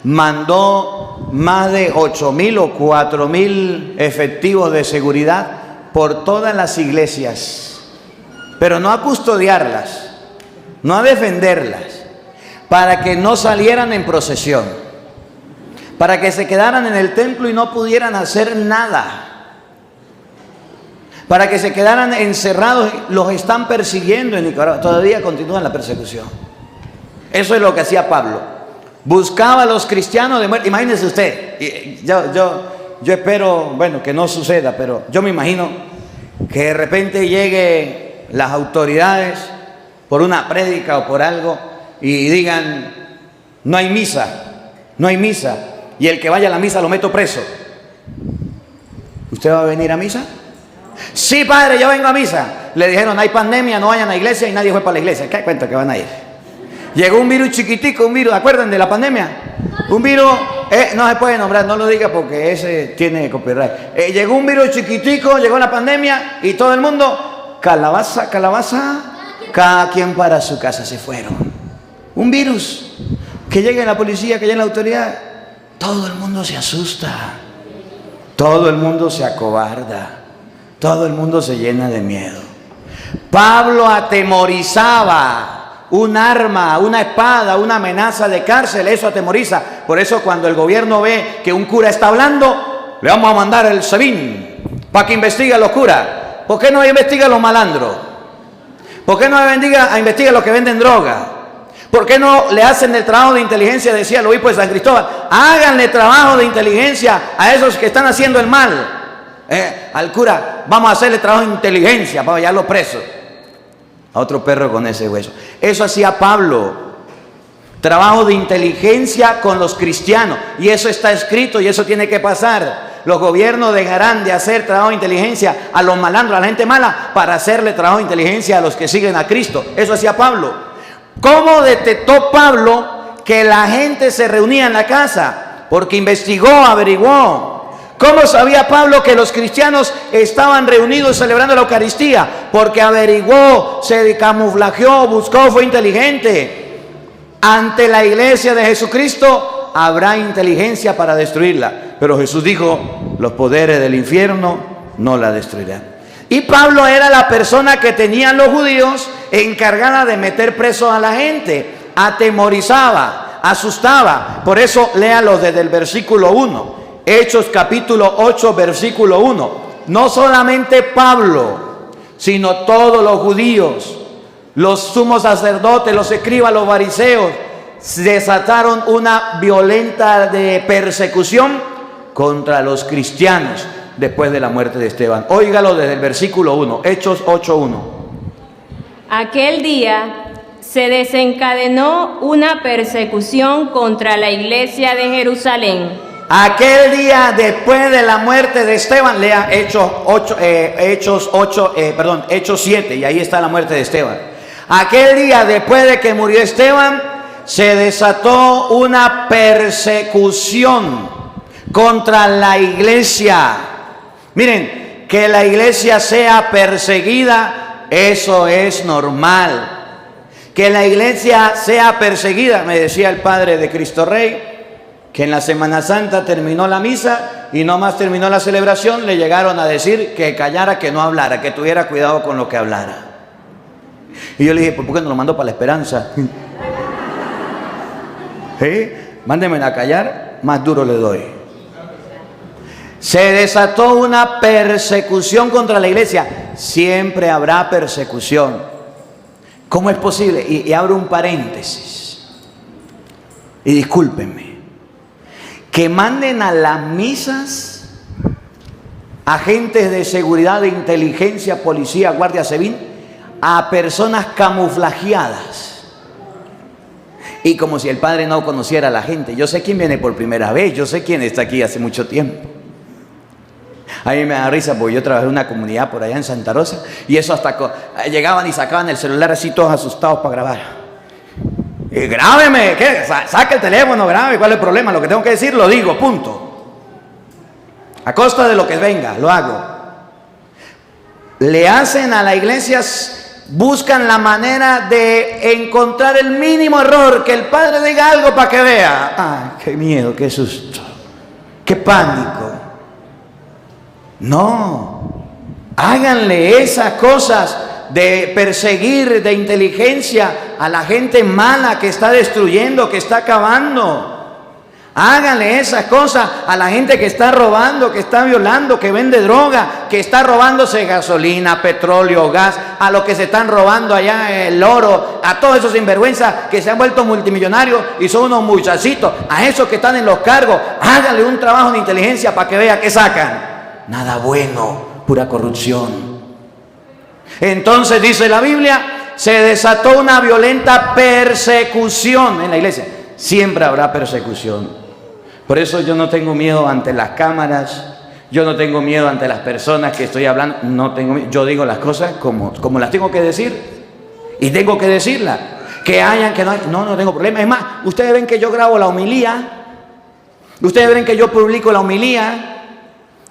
Mandó más de 8,000 o 4,000 efectivos de seguridad por todas las iglesias, pero no a custodiarlas, no a defenderlas, para que no salieran en procesión, para que se quedaran en el templo y no pudieran hacer nada, para que se quedaran encerrados. Los están persiguiendo en Nicaragua, todavía continúa la persecución. Eso es lo que hacía Pablo, buscaba a los cristianos de muerte. Imagínese usted, yo espero, bueno, que no suceda, pero yo me imagino que de repente llegue las autoridades por una prédica o por algo y digan: no hay misa, no hay misa, y el que vaya a la misa lo meto preso. ¿Usted va a venir a misa? Sí, padre, yo vengo a misa. Le dijeron: hay pandemia, no vayan a la iglesia, y nadie fue para la iglesia. ¿Qué cuenta que van a ir? Llegó un virus chiquitico, un virus, ¿acuerdan de la pandemia? Un virus, no se puede nombrar, no lo diga porque ese tiene copyright. Llegó un virus chiquitico, llegó la pandemia y todo el mundo, calabaza, calabaza, cada quien para su casa se fueron. Un virus, que llegue la policía, que llegue la autoridad, todo el mundo se asusta, todo el mundo se acobarda, todo el mundo se llena de miedo. Pablo atemorizaba. Un arma, una espada, una amenaza de cárcel, eso atemoriza. Por eso cuando el gobierno ve que un cura está hablando, le vamos a mandar el SEBIN para que investigue a los curas. ¿Por qué no investiga a los malandros? ¿Por qué no investiga a los que venden droga? ¿Por qué no le hacen el trabajo de inteligencia? Decía el obispo de San Cristóbal: háganle trabajo de inteligencia a esos que están haciendo el mal. Al cura, vamos a hacerle trabajo de inteligencia para hallarlo preso. A otro perro con ese hueso. Eso hacía Pablo. Trabajo de inteligencia con los cristianos. Y eso está escrito y eso tiene que pasar. Los gobiernos dejarán de hacer trabajo de inteligencia a los malandros, a la gente mala, para hacerle trabajo de inteligencia a los que siguen a Cristo. Eso hacía Pablo. ¿Cómo detectó Pablo que la gente se reunía en la casa? Porque investigó, averiguó. ¿Cómo sabía Pablo que los cristianos estaban reunidos celebrando la Eucaristía? Porque averiguó, se camuflajeó, buscó, fue inteligente. Ante la iglesia de Jesucristo habrá inteligencia para destruirla. Pero Jesús dijo: los poderes del infierno no la destruirán. Y Pablo era la persona que tenían los judíos encargada de meter preso a la gente. Atemorizaba, asustaba. Por eso léalo desde el versículo 1. Hechos capítulo 8, versículo 1. No solamente Pablo, sino todos los judíos, los sumos sacerdotes, los escribas, los fariseos, desataron una violenta persecución contra los cristianos después de la muerte de Esteban. Óigalo desde el versículo 1, Hechos 8, 1. Aquel día se desencadenó una persecución contra la iglesia de Jerusalén. Aquel día después de la muerte de Esteban, lea Hechos 7, y ahí está la muerte de Esteban. Aquel día después de que murió Esteban, se desató una persecución contra la iglesia. Miren, que la iglesia sea perseguida, eso es normal. Que la iglesia sea perseguida, me decía el padre de Cristo Rey, que en la Semana Santa terminó la misa y no más terminó la celebración, le llegaron a decir que callara, que no hablara, que tuviera cuidado con lo que hablara. Y yo le dije: ¿por qué no lo mandó para la Esperanza? Mándenme a callar, más duro le doy. Se desató una persecución contra la iglesia. Siempre habrá persecución. ¿Cómo es posible? Y abro un paréntesis. Y discúlpenme. Que manden a las misas agentes de seguridad, de inteligencia, policía, guardia civil, a personas camuflajeadas. Y como si el padre no conociera a la gente. Yo sé quién viene por primera vez, yo sé quién está aquí hace mucho tiempo. A mí me da risa porque yo trabajé en una comunidad por allá en Santa Rosa y eso hasta llegaban y sacaban el celular así todos asustados para grabar. Grábeme, ¿qué? Saca el teléfono, grabe, ¿cuál es el problema? Lo que tengo que decir lo digo, punto. A costa de lo que venga, lo hago. Le hacen a la iglesia, buscan la manera de encontrar el mínimo error, que el padre diga algo para que vea. ¡Ay, qué miedo, qué susto, qué pánico! No, Háganle esas cosas de perseguir de inteligencia a la gente mala que está destruyendo, que está acabando. Háganle esas cosas a la gente que está robando, que está violando, que vende droga, que está robándose gasolina, petróleo, gas, a los que se están robando allá el oro, a todos esos sinvergüenzas que se han vuelto multimillonarios y son unos muchachitos, a esos que están en los cargos. Háganle un trabajo de inteligencia para que vea qué sacan. Nada bueno, pura corrupción. Entonces dice la Biblia, se desató una violenta persecución en la iglesia. Siempre habrá persecución. Por eso yo no tengo miedo ante las cámaras, yo no tengo miedo ante las personas que estoy hablando, no tengo miedo. Yo digo las cosas como las tengo que decir y tengo que decirlas. Que hayan, que no tengo problema. Es más, ustedes ven que yo grabo la homilía, ustedes ven que yo publico la homilía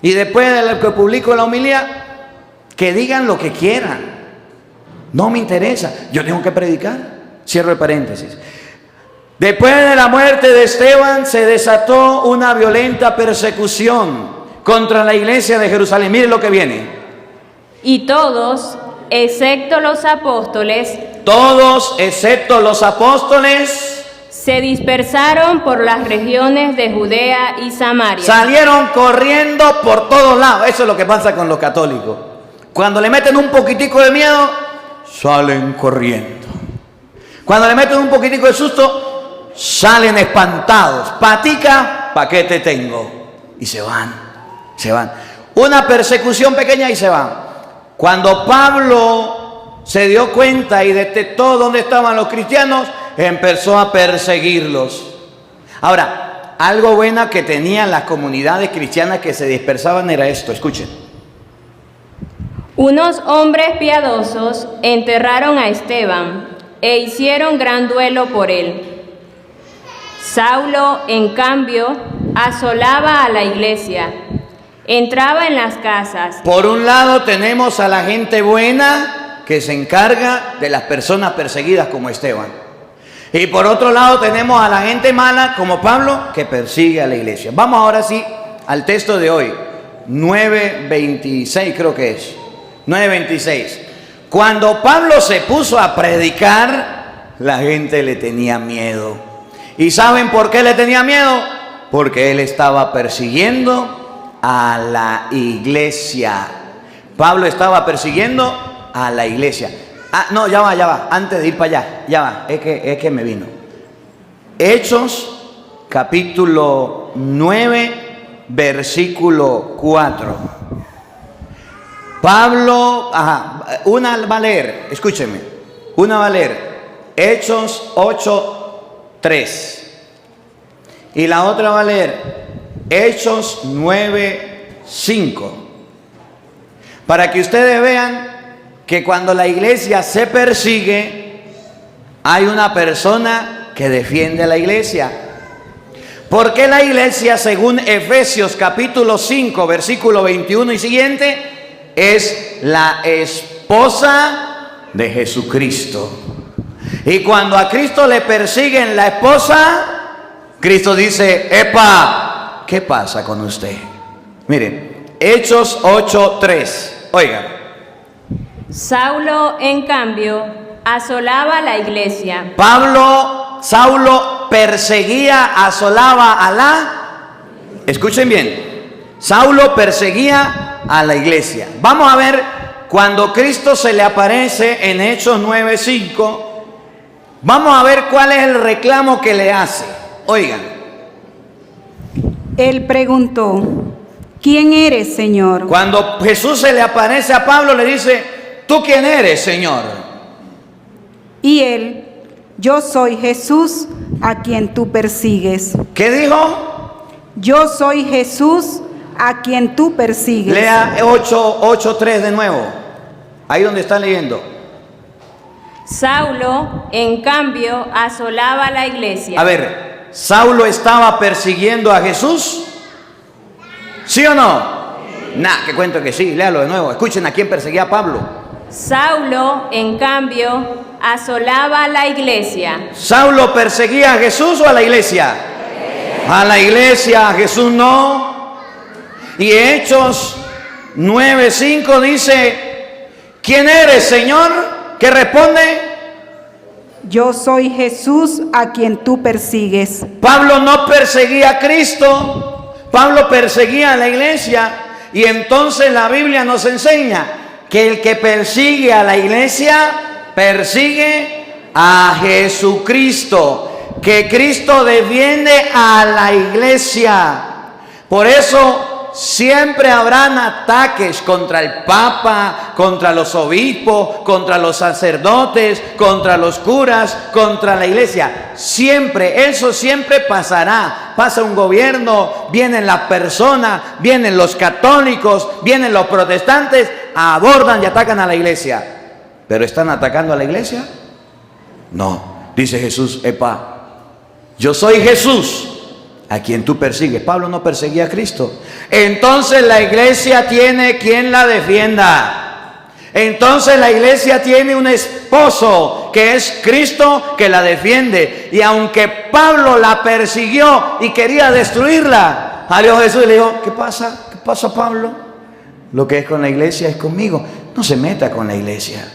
y después de lo que publico la homilía, que digan lo que quieran. No me interesa, yo tengo que predicar. Cierro el paréntesis. Después de la muerte de Esteban se desató una violenta persecución contra la iglesia de Jerusalén. Miren lo que viene. Y todos, excepto los apóstoles, se dispersaron por las regiones de Judea y Samaria. Salieron corriendo por todos lados. Eso es lo que pasa con los católicos. Cuando le meten un poquitico de miedo, salen corriendo. Cuando le meten un poquitico de susto, salen espantados. Patica, ¿pa' qué te tengo? Y se van. Una persecución pequeña y se van. Cuando Pablo se dio cuenta y detectó dónde estaban los cristianos, empezó a perseguirlos. Ahora, algo bueno que tenían las comunidades cristianas que se dispersaban era esto, escuchen. Unos hombres piadosos enterraron a Esteban e hicieron gran duelo por él. Saulo, en cambio, asolaba a la iglesia, entraba en las casas. Por un lado tenemos a la gente buena que se encarga de las personas perseguidas como Esteban. Y por otro lado tenemos a la gente mala como Pablo que persigue a la iglesia. Vamos ahora sí al texto de hoy, 9:26 creo que es. 9:26. Cuando Pablo se puso a predicar, la gente le tenía miedo. ¿Y saben por qué le tenía miedo? Porque él estaba persiguiendo a la iglesia. Pablo estaba persiguiendo a la iglesia. No, ya va, antes de ir para allá, ya va, es que me vino. Hechos, capítulo 9, versículo 4. Pablo, una va a leer, escúchenme, una va a leer Hechos 8:3 y la otra va a leer Hechos 9:5, para que ustedes vean que cuando la iglesia se persigue hay una persona que defiende a la iglesia. Porque la iglesia, según Efesios capítulo 5 versículo 21 y siguiente, es la esposa de Jesucristo. Y cuando a Cristo le persiguen la esposa, Cristo dice: epa, ¿qué pasa con usted? Miren, Hechos 8:3. Oigan. Saulo, en cambio, asolaba la iglesia. Saulo perseguía, asolaba a la... Escuchen bien. Saulo perseguía a la iglesia. Vamos a ver, cuando Cristo se le aparece en Hechos 9:5, vamos a ver cuál es el reclamo que le hace. Oigan. Él preguntó: ¿quién eres, Señor? Cuando Jesús se le aparece a Pablo, le dice: ¿tú quién eres, Señor? Y él: yo soy Jesús a quien tú persigues. ¿Qué dijo? Yo soy Jesús a quien tú persigues. Lea 8:3 de nuevo. Ahí donde está leyendo. Saulo, en cambio, asolaba la iglesia. A ver, ¿Saulo estaba persiguiendo a Jesús? ¿Sí o no? Nah, que cuento que sí, léalo de nuevo. Escuchen a quién perseguía a Pablo. Saulo, en cambio, asolaba la iglesia. ¿Saulo perseguía a Jesús o a la iglesia? A la iglesia, a Jesús no. Y Hechos 9:5 dice, ¿quién eres, Señor? ¿Qué responde? Yo soy Jesús a quien tú persigues. Pablo no perseguía a Cristo, Pablo perseguía a la iglesia. Y entonces la Biblia nos enseña que el que persigue a la iglesia, persigue a Jesucristo, que Cristo defiende a la iglesia. Por eso siempre habrán ataques contra el Papa, contra los obispos, contra los sacerdotes, contra los curas, contra la iglesia. Siempre, eso siempre pasará. Pasa un gobierno, vienen las personas, vienen los católicos, vienen los protestantes, abordan y atacan a la iglesia. ¿Pero están atacando a la iglesia? No, dice Jesús, epa, yo soy Jesús a quien tú persigues. Pablo no perseguía a Cristo. Entonces la iglesia tiene quien la defienda. Entonces la iglesia tiene un esposo que es Cristo que la defiende. Y aunque Pablo la persiguió y quería destruirla, salió Jesús y le dijo, ¿qué pasa? ¿Qué pasa, Pablo? Lo que es con la iglesia es conmigo. No se meta con la iglesia.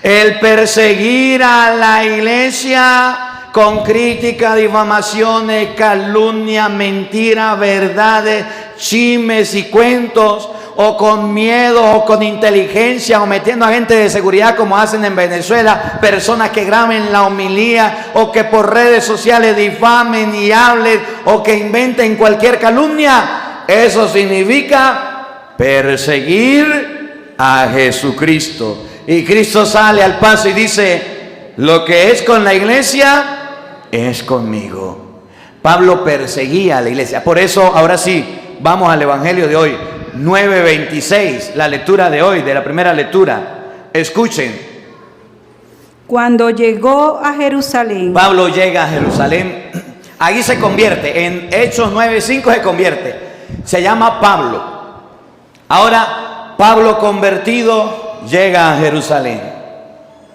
El perseguir a la iglesia con crítica, difamaciones, calumnia, mentira, verdades, chismes y cuentos, o con miedo, o con inteligencia, o metiendo a gente de seguridad como hacen en Venezuela, personas que graben la homilía, o que por redes sociales difamen y hablen, o que inventen cualquier calumnia. Eso significa perseguir a Jesucristo. Y Cristo sale al paso y dice, lo que es con la iglesia es conmigo. Pablo perseguía a la iglesia. Por eso, ahora sí, vamos al Evangelio de hoy, 9:26, la lectura de hoy, de la primera lectura. Escuchen. Cuando llegó a Jerusalén. Pablo llega a Jerusalén. Ahí se convierte, en Hechos 9:5 se convierte. Se llama Pablo. Ahora, Pablo convertido llega a Jerusalén.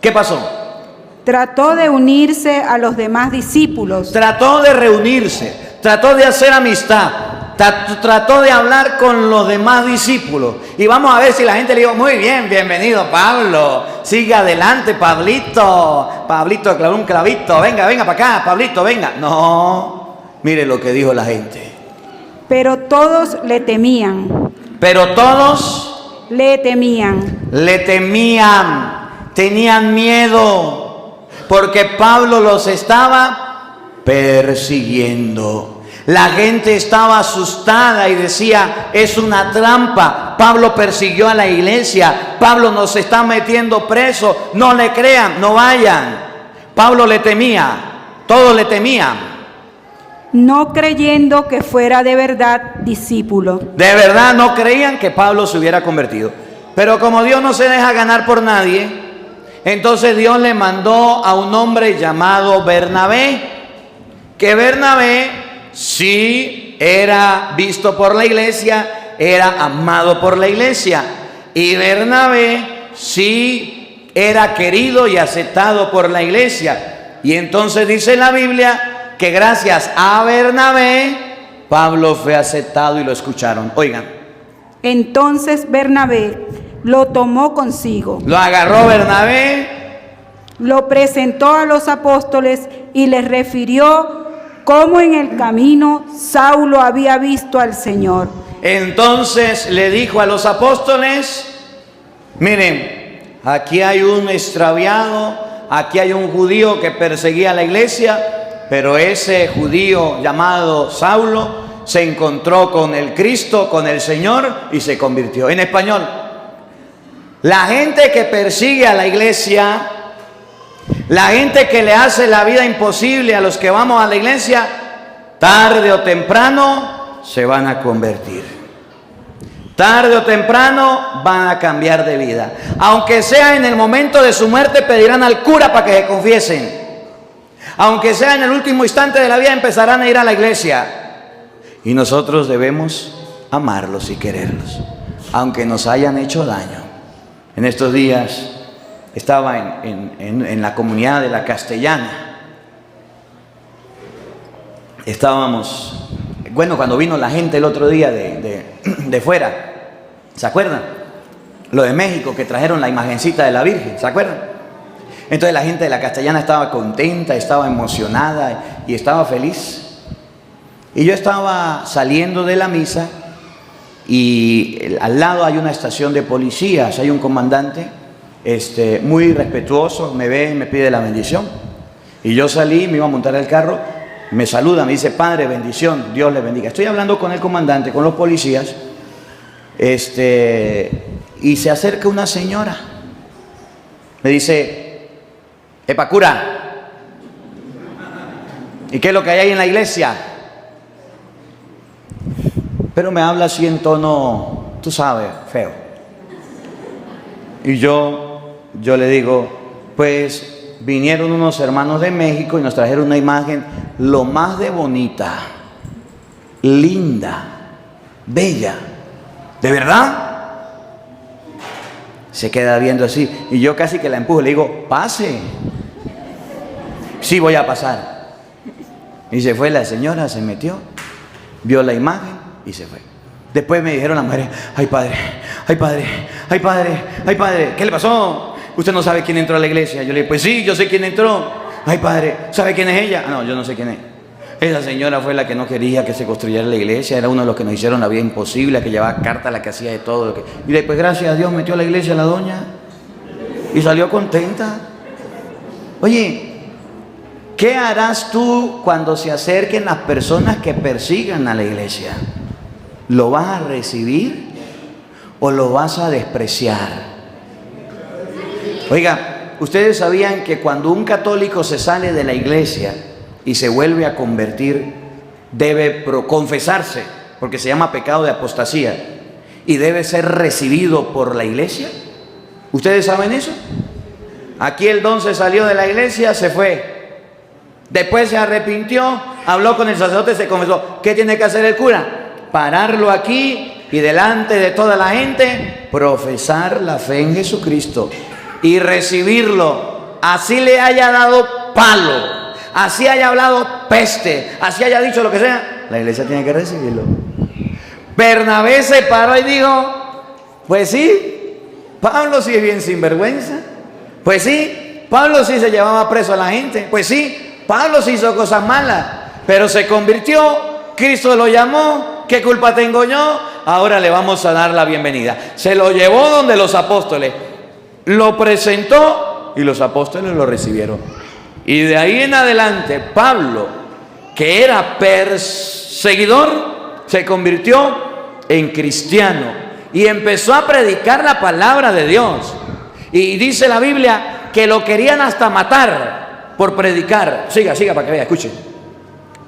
¿Qué pasó? Trató de unirse a los demás discípulos. Trató de reunirse, trató de hacer amistad, trató de hablar con los demás discípulos. Y vamos a ver si la gente le dijo, muy bien, bienvenido Pablo, sigue adelante Pablito, Pablito clavó un clavito, venga para acá, Pablito, venga. No, mire lo que dijo la gente. Pero todos le temían. Pero todos le temían. Le temían, tenían miedo. Porque Pablo los estaba persiguiendo. La gente estaba asustada y decía, es una trampa. Pablo persiguió a la iglesia. Pablo nos está metiendo preso. No le crean, no vayan. Pablo le temía, todos le temían. No creyendo que fuera de verdad discípulo. De verdad no creían que Pablo se hubiera convertido. Pero como Dios no se deja ganar por nadie, entonces Dios le mandó a un hombre llamado Bernabé, que Bernabé sí era visto por la iglesia, era amado por la iglesia, y Bernabé sí era querido y aceptado por la iglesia. Y entonces dice la Biblia que gracias a Bernabé, Pablo fue aceptado y lo escucharon. Oigan. Entonces Bernabé lo tomó consigo. Lo agarró Bernabé. Lo presentó a los apóstoles y les refirió cómo en el camino Saulo había visto al Señor. Entonces le dijo a los apóstoles, miren, aquí hay un extraviado, aquí hay un judío que perseguía a la iglesia, pero ese judío llamado Saulo se encontró con el Cristo, con el Señor y se convirtió. En español, la gente que persigue a la iglesia, la gente que le hace la vida imposible a los que vamos a la iglesia, tarde o temprano se van a convertir. Tarde o temprano van a cambiar de vida. Aunque sea en el momento de su muerte, pedirán al cura para que se confiesen. Aunque sea en el último instante de la vida, empezarán a ir a la iglesia. Y nosotros debemos amarlos y quererlos, aunque nos hayan hecho daño. En estos días estaba en la comunidad de la Castellana. Estábamos, bueno, cuando vino la gente el otro día de fuera, ¿Se acuerdan? Lo de México, que trajeron la imagencita de la Virgen, ¿se acuerdan? Entonces la gente de la Castellana estaba contenta, estaba emocionada y estaba feliz. Y yo estaba saliendo de la misa y al lado hay una estación de policías, hay un comandante muy respetuoso, me ve y me pide la bendición. Y yo salí, me iba a montar el carro, me saluda, me dice: Padre, bendición, Dios le bendiga. Estoy hablando con el comandante, con los policías, y se acerca una señora. Me dice: Epa, cura, ¿y qué es lo que hay ahí en la iglesia? Pero me habla así en tono, tú sabes, feo. Y yo le digo: pues vinieron unos hermanos de México y nos trajeron una imagen lo más de bonita, linda, bella. ¿De verdad? Se queda viendo así y yo casi que la empujo, le digo: pase. Sí, voy a pasar. Y se fue la señora, se metió, vio la imagen y se fue. Después me dijeron las mujeres: ay padre, ay padre, ay padre, ay padre, ¿qué le pasó? ¿Usted no sabe quién entró a la iglesia? Yo le dije: pues sí, yo sé quién entró. Ay padre, ¿sabe quién es ella? No, yo no sé quién es. Esa señora fue la que no quería que se construyera la iglesia, era uno de los que nos hicieron la vida imposible, que llevaba carta, la que hacía de todo. Y después, gracias a Dios, metió a la iglesia a la doña y salió contenta. Oye, ¿qué harás tú cuando se acerquen las personas que persigan a la iglesia? ¿Lo vas a recibir o lo vas a despreciar? Oiga, ¿ustedes sabían que cuando un católico se sale de la iglesia y se vuelve a convertir, debe confesarse, porque se llama pecado de apostasía, y debe ser recibido por la iglesia? ¿Ustedes saben eso? Aquí el don se salió de la iglesia, se fue. Después se arrepintió, habló con el sacerdote, se confesó. ¿Qué tiene que hacer el cura? Pararlo aquí y delante de toda la gente, profesar la fe en Jesucristo y recibirlo. Así le haya dado palo, así haya hablado peste, así haya dicho lo que sea, la iglesia tiene que recibirlo. Bernabé se paró y dijo: pues sí, Pablo sí es bien sinvergüenza. Pues sí, Pablo sí se llevaba preso a la gente. Pues sí, Pablo sí hizo cosas malas, pero se convirtió, Cristo lo llamó. ¿Qué culpa tengo yo? Ahora le vamos a dar la bienvenida. Se lo llevó donde los apóstoles, lo presentó y los apóstoles lo recibieron. Y de ahí en adelante, Pablo, que era perseguidor, se convirtió en cristiano y empezó a predicar la palabra de Dios. Y dice la Biblia que lo querían hasta matar por predicar. Siga para que vea, escuchen.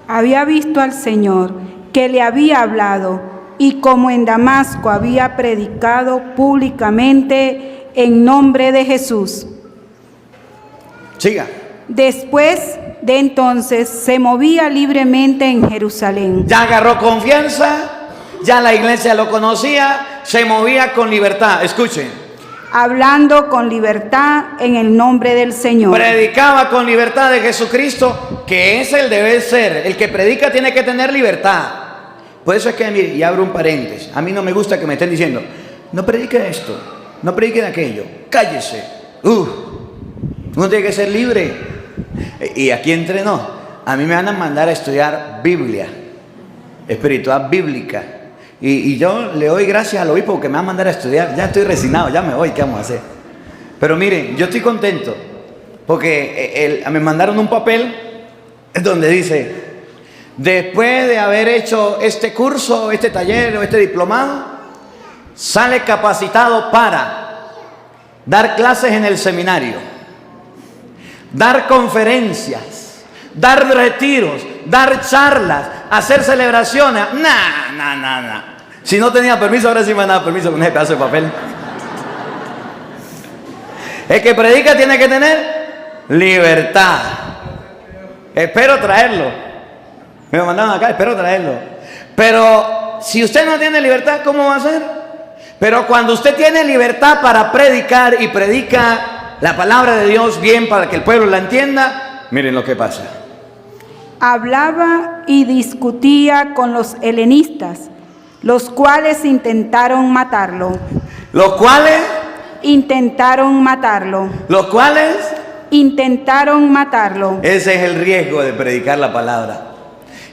Había visto al Señor, que le había hablado, y como en Damasco había predicado públicamente en nombre de Jesús. Siga. Después de entonces se movía libremente en Jerusalén. Ya agarró confianza, ya la iglesia lo conocía, se movía con libertad. Escuchen. Hablando con libertad en el nombre del Señor. Predicaba con libertad de Jesucristo, que es el deber ser. El que predica tiene que tener libertad. Por eso es que, mire, y abro un paréntesis, a mí no me gusta que me estén diciendo: no predique esto, no predique de aquello, cállese. Uno tiene que ser libre. Y aquí entre nos, a mí me van a mandar a estudiar Biblia, espiritual bíblica. Y yo le doy gracias al obispo que me va a mandar a estudiar. Ya estoy resignado, ya me voy, ¿qué vamos a hacer? Pero miren, yo estoy contento porque me mandaron un papel donde dice: después de haber hecho este curso, este taller o este diplomado, sale capacitado para dar clases en el seminario, dar conferencias, dar retiros, dar charlas, hacer celebraciones. Nah. Si no tenía permiso, ahora sí me han dado permiso con ese pedazo de papel. El que predica tiene que tener libertad. Espero traerlo. Me mandaron acá, espero traerlo. Pero si usted no tiene libertad, ¿cómo va a ser? Pero cuando usted tiene libertad para predicar y predica la palabra de Dios bien para que el pueblo la entienda, miren lo que pasa. Hablaba y discutía con los helenistas los cuales intentaron matarlo. Los cuales, Intentaron matarlo. los cuales, Intentaron matarlo. ese es el riesgo de predicar la palabra.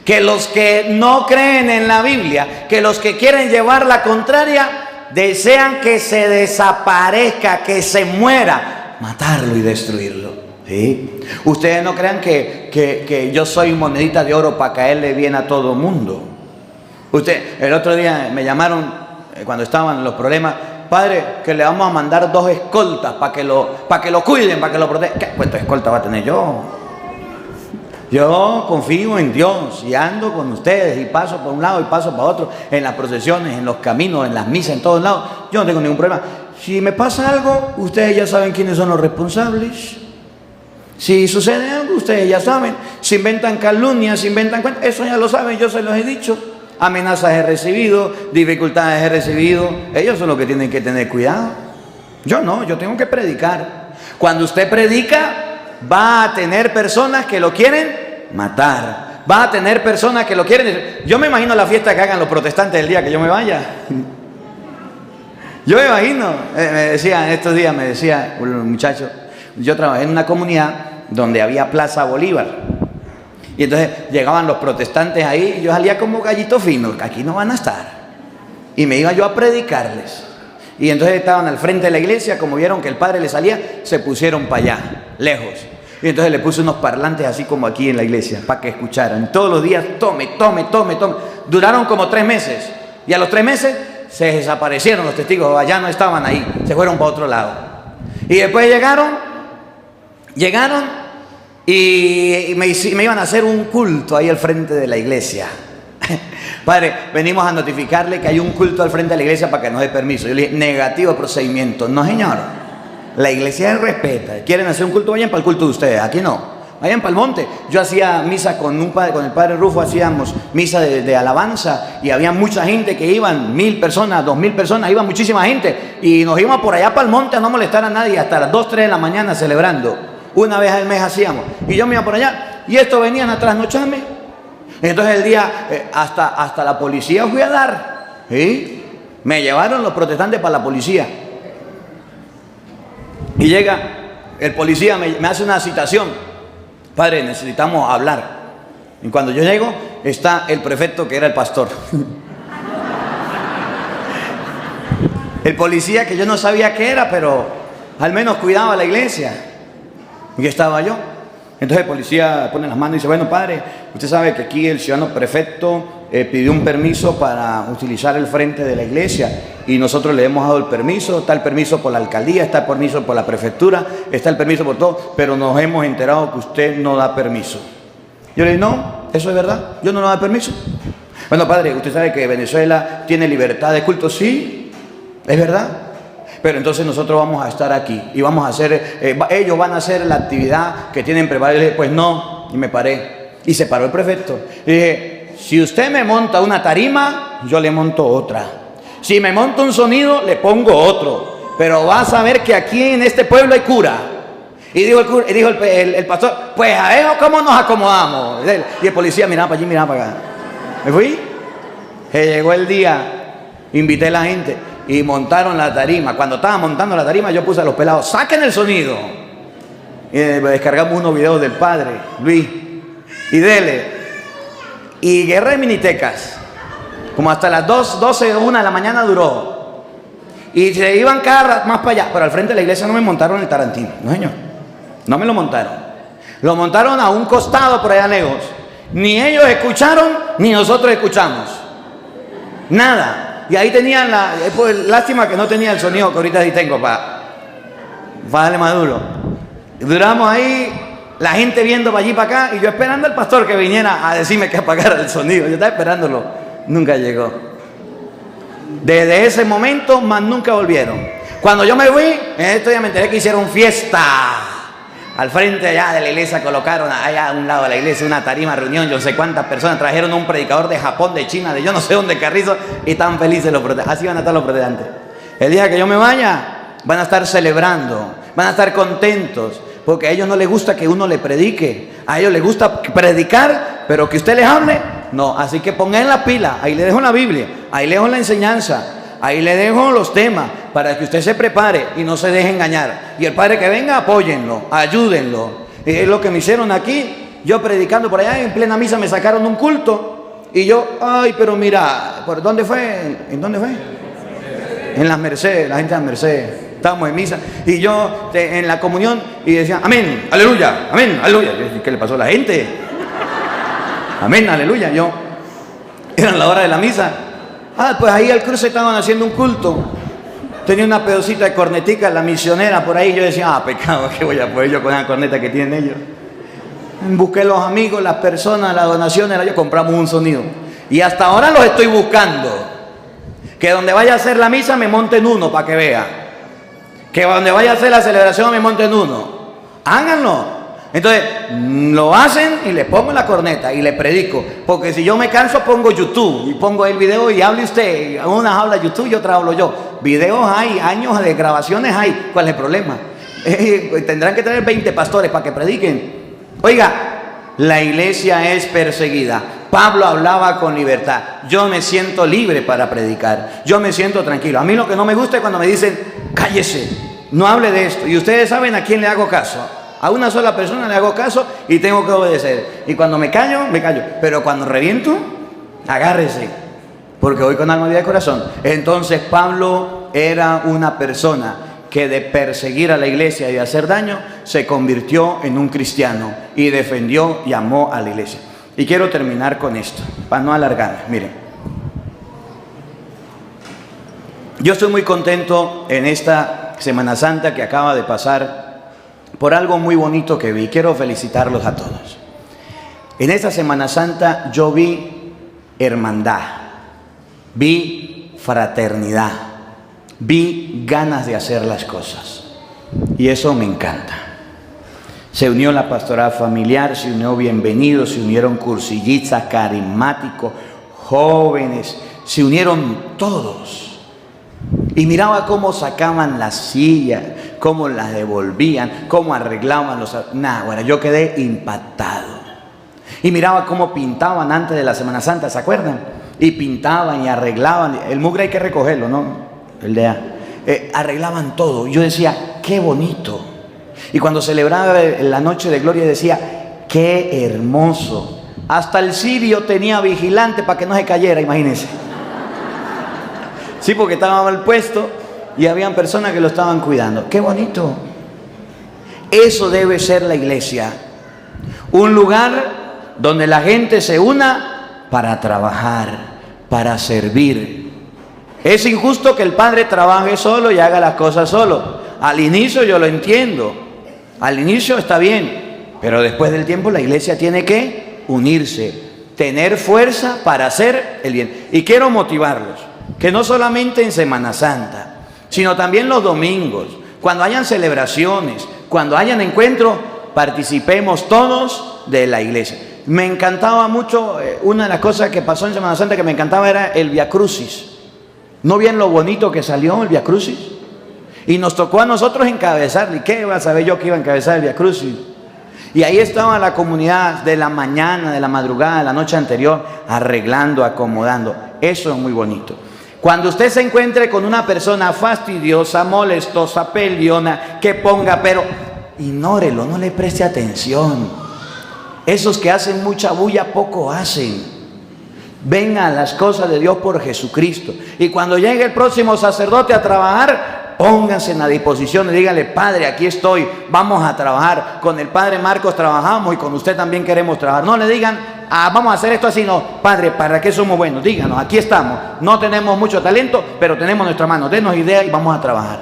Que los que no creen en la Biblia, que los que quieren llevar la contraria, desean que se desaparezca, que se muera, matarlo y destruirlo. ¿Sí? Ustedes no crean que yo soy monedita de oro para caerle bien a todo mundo. El otro día me llamaron cuando estaban los problemas: padre, que le vamos a mandar 2 escoltas para que lo cuiden, para que lo protejan. ¿Qué cuántas escoltas va a tener yo? Yo confío en Dios y ando con ustedes y paso por un lado y paso para otro, en las procesiones, en los caminos, en las misas, en todos lados. Yo no tengo ningún problema. Si me pasa algo, ustedes ya saben quiénes son los responsables. Si sucede algo, ustedes ya saben. Si inventan calumnias, si inventan cuentos, eso ya lo saben, yo se los he dicho. Amenazas he recibido, dificultades he recibido. Ellos son los que tienen que tener cuidado. Yo no, yo tengo que predicar. Cuando usted predica, va a tener personas que lo quieren matar. Va a tener personas que lo quieren... Yo me imagino la fiesta que hagan los protestantes el día que yo me vaya. Yo me imagino. Estos días me decía un muchacho, yo trabajé en una comunidad donde había Plaza Bolívar. Y entonces llegaban los protestantes ahí y yo salía como gallito fino, que aquí no van a estar. Y me iba yo a predicarles. Y entonces estaban al frente de la iglesia, como vieron que el padre le salía, se pusieron para allá, lejos. Y entonces le puse unos parlantes así como aquí en la iglesia, para que escucharan. Todos los días, tome. Duraron como 3 meses. Y a los 3 meses se desaparecieron los testigos, ya no estaban ahí, se fueron para otro lado. Y después llegaron y me iban a hacer un culto ahí al frente de la iglesia. Padre, venimos a notificarle que hay un culto al frente de la iglesia para que nos dé permiso. Yo le dije, negativo procedimiento. No, señor, la iglesia respeta. Quieren hacer un culto, vayan para el culto de ustedes, aquí no, vayan para el monte. Yo hacía misa con el padre Rufo, hacíamos misa de alabanza y había mucha gente que iban, 1000 personas, 2000 personas, iba muchísima gente y nos íbamos por allá para el monte a no molestar a nadie hasta las 2, 3 de la mañana celebrando. Una vez al mes hacíamos y yo me iba por allá y estos venían a trasnocharme. Entonces el día hasta la policía fui a dar, ¿sí? Me llevaron los protestantes para la policía y llega el policía, me hace una citación: padre, necesitamos hablar. Y cuando yo llego está el prefecto, que era el pastor. El policía que yo no sabía qué era, pero al menos cuidaba la iglesia. Y estaba yo. Entonces el policía pone las manos y dice: bueno, padre, usted sabe que aquí el ciudadano prefecto pidió un permiso para utilizar el frente de la iglesia y nosotros le hemos dado el permiso. Está el permiso por la alcaldía, está el permiso por la prefectura, está el permiso por todo, pero nos hemos enterado que usted no da permiso. Yo le digo: no, eso es verdad, yo no le doy permiso. Bueno, padre, usted sabe que Venezuela tiene libertad de culto. Sí, es verdad. Pero entonces nosotros vamos a estar aquí y vamos a hacer, ellos van a hacer la actividad que tienen preparada. Y le dije: pues no, y me paré. Y se paró el prefecto. Y dije: si usted me monta una tarima, yo le monto otra. Si me monto un sonido, le pongo otro. Pero vas a ver que aquí en este pueblo hay cura. Y dijo el pastor: pues a ver cómo nos acomodamos. Y el policía miraba para allí, miraba para acá. Me fui. Llegó el día, invité a la gente y montaron la tarima. Cuando estaba montando la tarima, yo puse a los pelados: saquen el sonido. Y descargamos unos videos del padre Luis y dele. Y guerra de minitecas, como hasta las 12 o 1 de la mañana duró. Y se iban cada más para allá. Pero al frente de la iglesia no me montaron el Tarantino. No, señor, no me lo montaron. Lo montaron a un costado por allá lejos. Ni ellos escucharon, ni nosotros escuchamos. Nada. Y ahí tenían pues, lástima que no tenía el sonido que ahorita sí tengo para darle más duro. Duramos ahí, la gente viendo para allí para acá y yo esperando al pastor que viniera a decirme que apagara el sonido. Yo estaba esperándolo, nunca llegó. Desde ese momento más nunca volvieron. Cuando yo me fui, en estos días me enteré que hicieron fiesta. Al frente allá de la iglesia colocaron allá a un lado de la iglesia una tarima, reunión, yo no sé cuántas personas, trajeron a un predicador de Japón, de China, de yo no sé dónde, Carrizo, y están felices los protestantes. Así van a estar los protestantes. El día que yo me vaya, van a estar celebrando, van a estar contentos, porque a ellos no les gusta que uno le predique, a ellos les gusta predicar, pero que usted les hable No, así que pongan la pila, ahí le dejo la Biblia, ahí le dejo la enseñanza, ahí le dejo los temas para que usted se prepare y no se deje engañar. Y el padre que venga, apóyenlo, ayúdenlo. Es lo que me hicieron aquí, yo predicando por allá en plena misa me sacaron un culto y yo, ay, pero mira, ¿por dónde fue? ¿En dónde fue? En las Mercedes, la gente de las Mercedes. Estábamos en misa y yo en la comunión y decía, amén, aleluya, amén, aleluya. ¿Qué le pasó a la gente? Amén, aleluya. Yo, era la hora de la misa. Pues ahí al cruce estaban haciendo un culto. Tenía una pedacita de cornetica, la misionera por ahí. Yo decía, pecado, ¿qué voy a poder yo con la corneta que tienen ellos? Busqué los amigos, las personas, las donaciones, yo compramos un sonido. Y hasta ahora los estoy buscando. Que donde vaya a hacer la misa me monten uno para que vea. Que donde vaya a hacer la celebración me monten uno. Háganlo. Entonces, lo hacen y les pongo la corneta y les predico. Porque si yo me canso, pongo YouTube y pongo el video y hable usted. Unas habla YouTube y otras hablo yo. Videos hay, años de grabaciones hay. ¿Cuál es el problema? Tendrán que tener 20 pastores para que prediquen. Oiga, la iglesia es perseguida. Pablo hablaba con libertad. Yo me siento libre para predicar. Yo me siento tranquilo. A mí lo que no me gusta es cuando me dicen, cállese, no hable de esto. Y ustedes saben a quién le hago caso. A una sola persona le hago caso y tengo que obedecer. Y cuando me callo, me callo. Pero cuando reviento, agárrese. Porque voy con alma, vida y corazón. Entonces Pablo era una persona que de perseguir a la iglesia y de hacer daño, se convirtió en un cristiano y defendió y amó a la iglesia. Y quiero terminar con esto, para no alargarme. Miren, yo estoy muy contento en esta Semana Santa que acaba de pasar por algo muy bonito que vi. Quiero felicitarlos a todos. En esta Semana Santa yo vi hermandad, vi fraternidad, vi ganas de hacer las cosas. Y eso me encanta. Se unió la pastoral familiar, se unió Bienvenidos, se unieron cursillistas, carismáticos, jóvenes, se unieron todos. Y miraba cómo sacaban las sillas, cómo las devolvían, cómo arreglaban los... Bueno, yo quedé impactado. Y miraba cómo pintaban antes de la Semana Santa, ¿se acuerdan? Y pintaban y arreglaban. El mugre hay que recogerlo, ¿no? El de arreglaban todo. Yo decía, qué bonito. Y cuando celebraba la noche de gloria decía, qué hermoso. Hasta el cirio tenía vigilante para que no se cayera, imagínense. Sí, porque estaba mal puesto y habían personas que lo estaban cuidando. Qué bonito. Eso debe ser la iglesia. Un lugar donde la gente se una para trabajar, para servir. Es injusto que el padre trabaje solo y haga las cosas solo. Al inicio yo lo entiendo. Al inicio está bien, pero después del tiempo la iglesia tiene que unirse, tener fuerza para hacer el bien. Y quiero motivarlos, que no solamente en Semana Santa, sino también los domingos, cuando hayan celebraciones, cuando hayan encuentros, participemos todos de la iglesia. Me encantaba mucho, una de las cosas que pasó en Semana Santa que me encantaba era el Via Crucis. ¿No vieron lo bonito que salió el Via Crucis? Y nos tocó a nosotros encabezar. ¿Y qué iba a saber yo que iba a encabezar el Via Crucis? Y ahí estaba la comunidad de la mañana, de la madrugada, de la noche anterior, arreglando, acomodando. Eso es muy bonito. Cuando usted se encuentre con una persona fastidiosa, molestosa, peleona, que ponga, pero ignórelo, no le preste atención. Esos que hacen mucha bulla poco hacen. Vengan las cosas de Dios por Jesucristo. Y cuando llegue el próximo sacerdote a trabajar, pónganse en la disposición y díganle, Padre, aquí estoy, vamos a trabajar. Con el Padre Marcos trabajamos y con usted también queremos trabajar. No le digan, vamos a hacer esto así, no. Padre, ¿para qué somos buenos? Díganos, aquí estamos. No tenemos mucho talento, pero tenemos nuestra mano. Denos ideas y vamos a trabajar.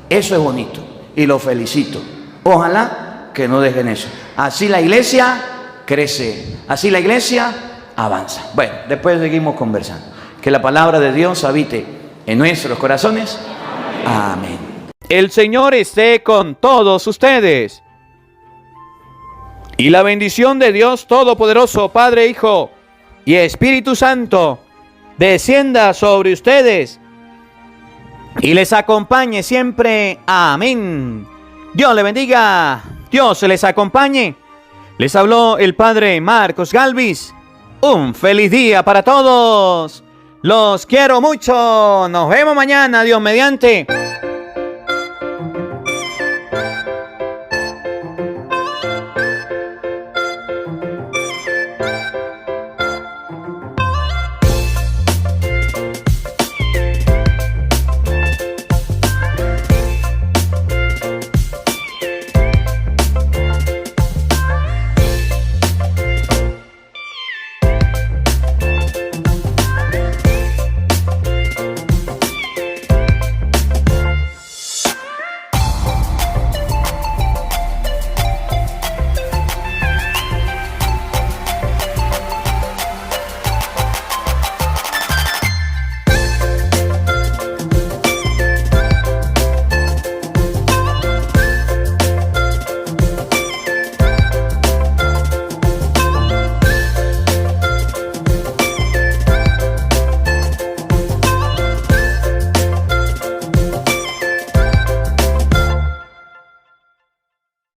Eso es bonito y lo felicito. Ojalá que no dejen eso. Así la iglesia crece, así la iglesia avanza. Bueno, después seguimos conversando. Que la palabra de Dios habite en nuestros corazones. Amén. El Señor esté con todos ustedes. Y la bendición de Dios Todopoderoso, Padre, Hijo y Espíritu Santo, descienda sobre ustedes y les acompañe siempre. Amén. Dios le bendiga. Dios les acompañe. Les habló el Padre Marcos Galvis. Un feliz día para todos. Los quiero mucho. Nos vemos mañana, Dios mediante.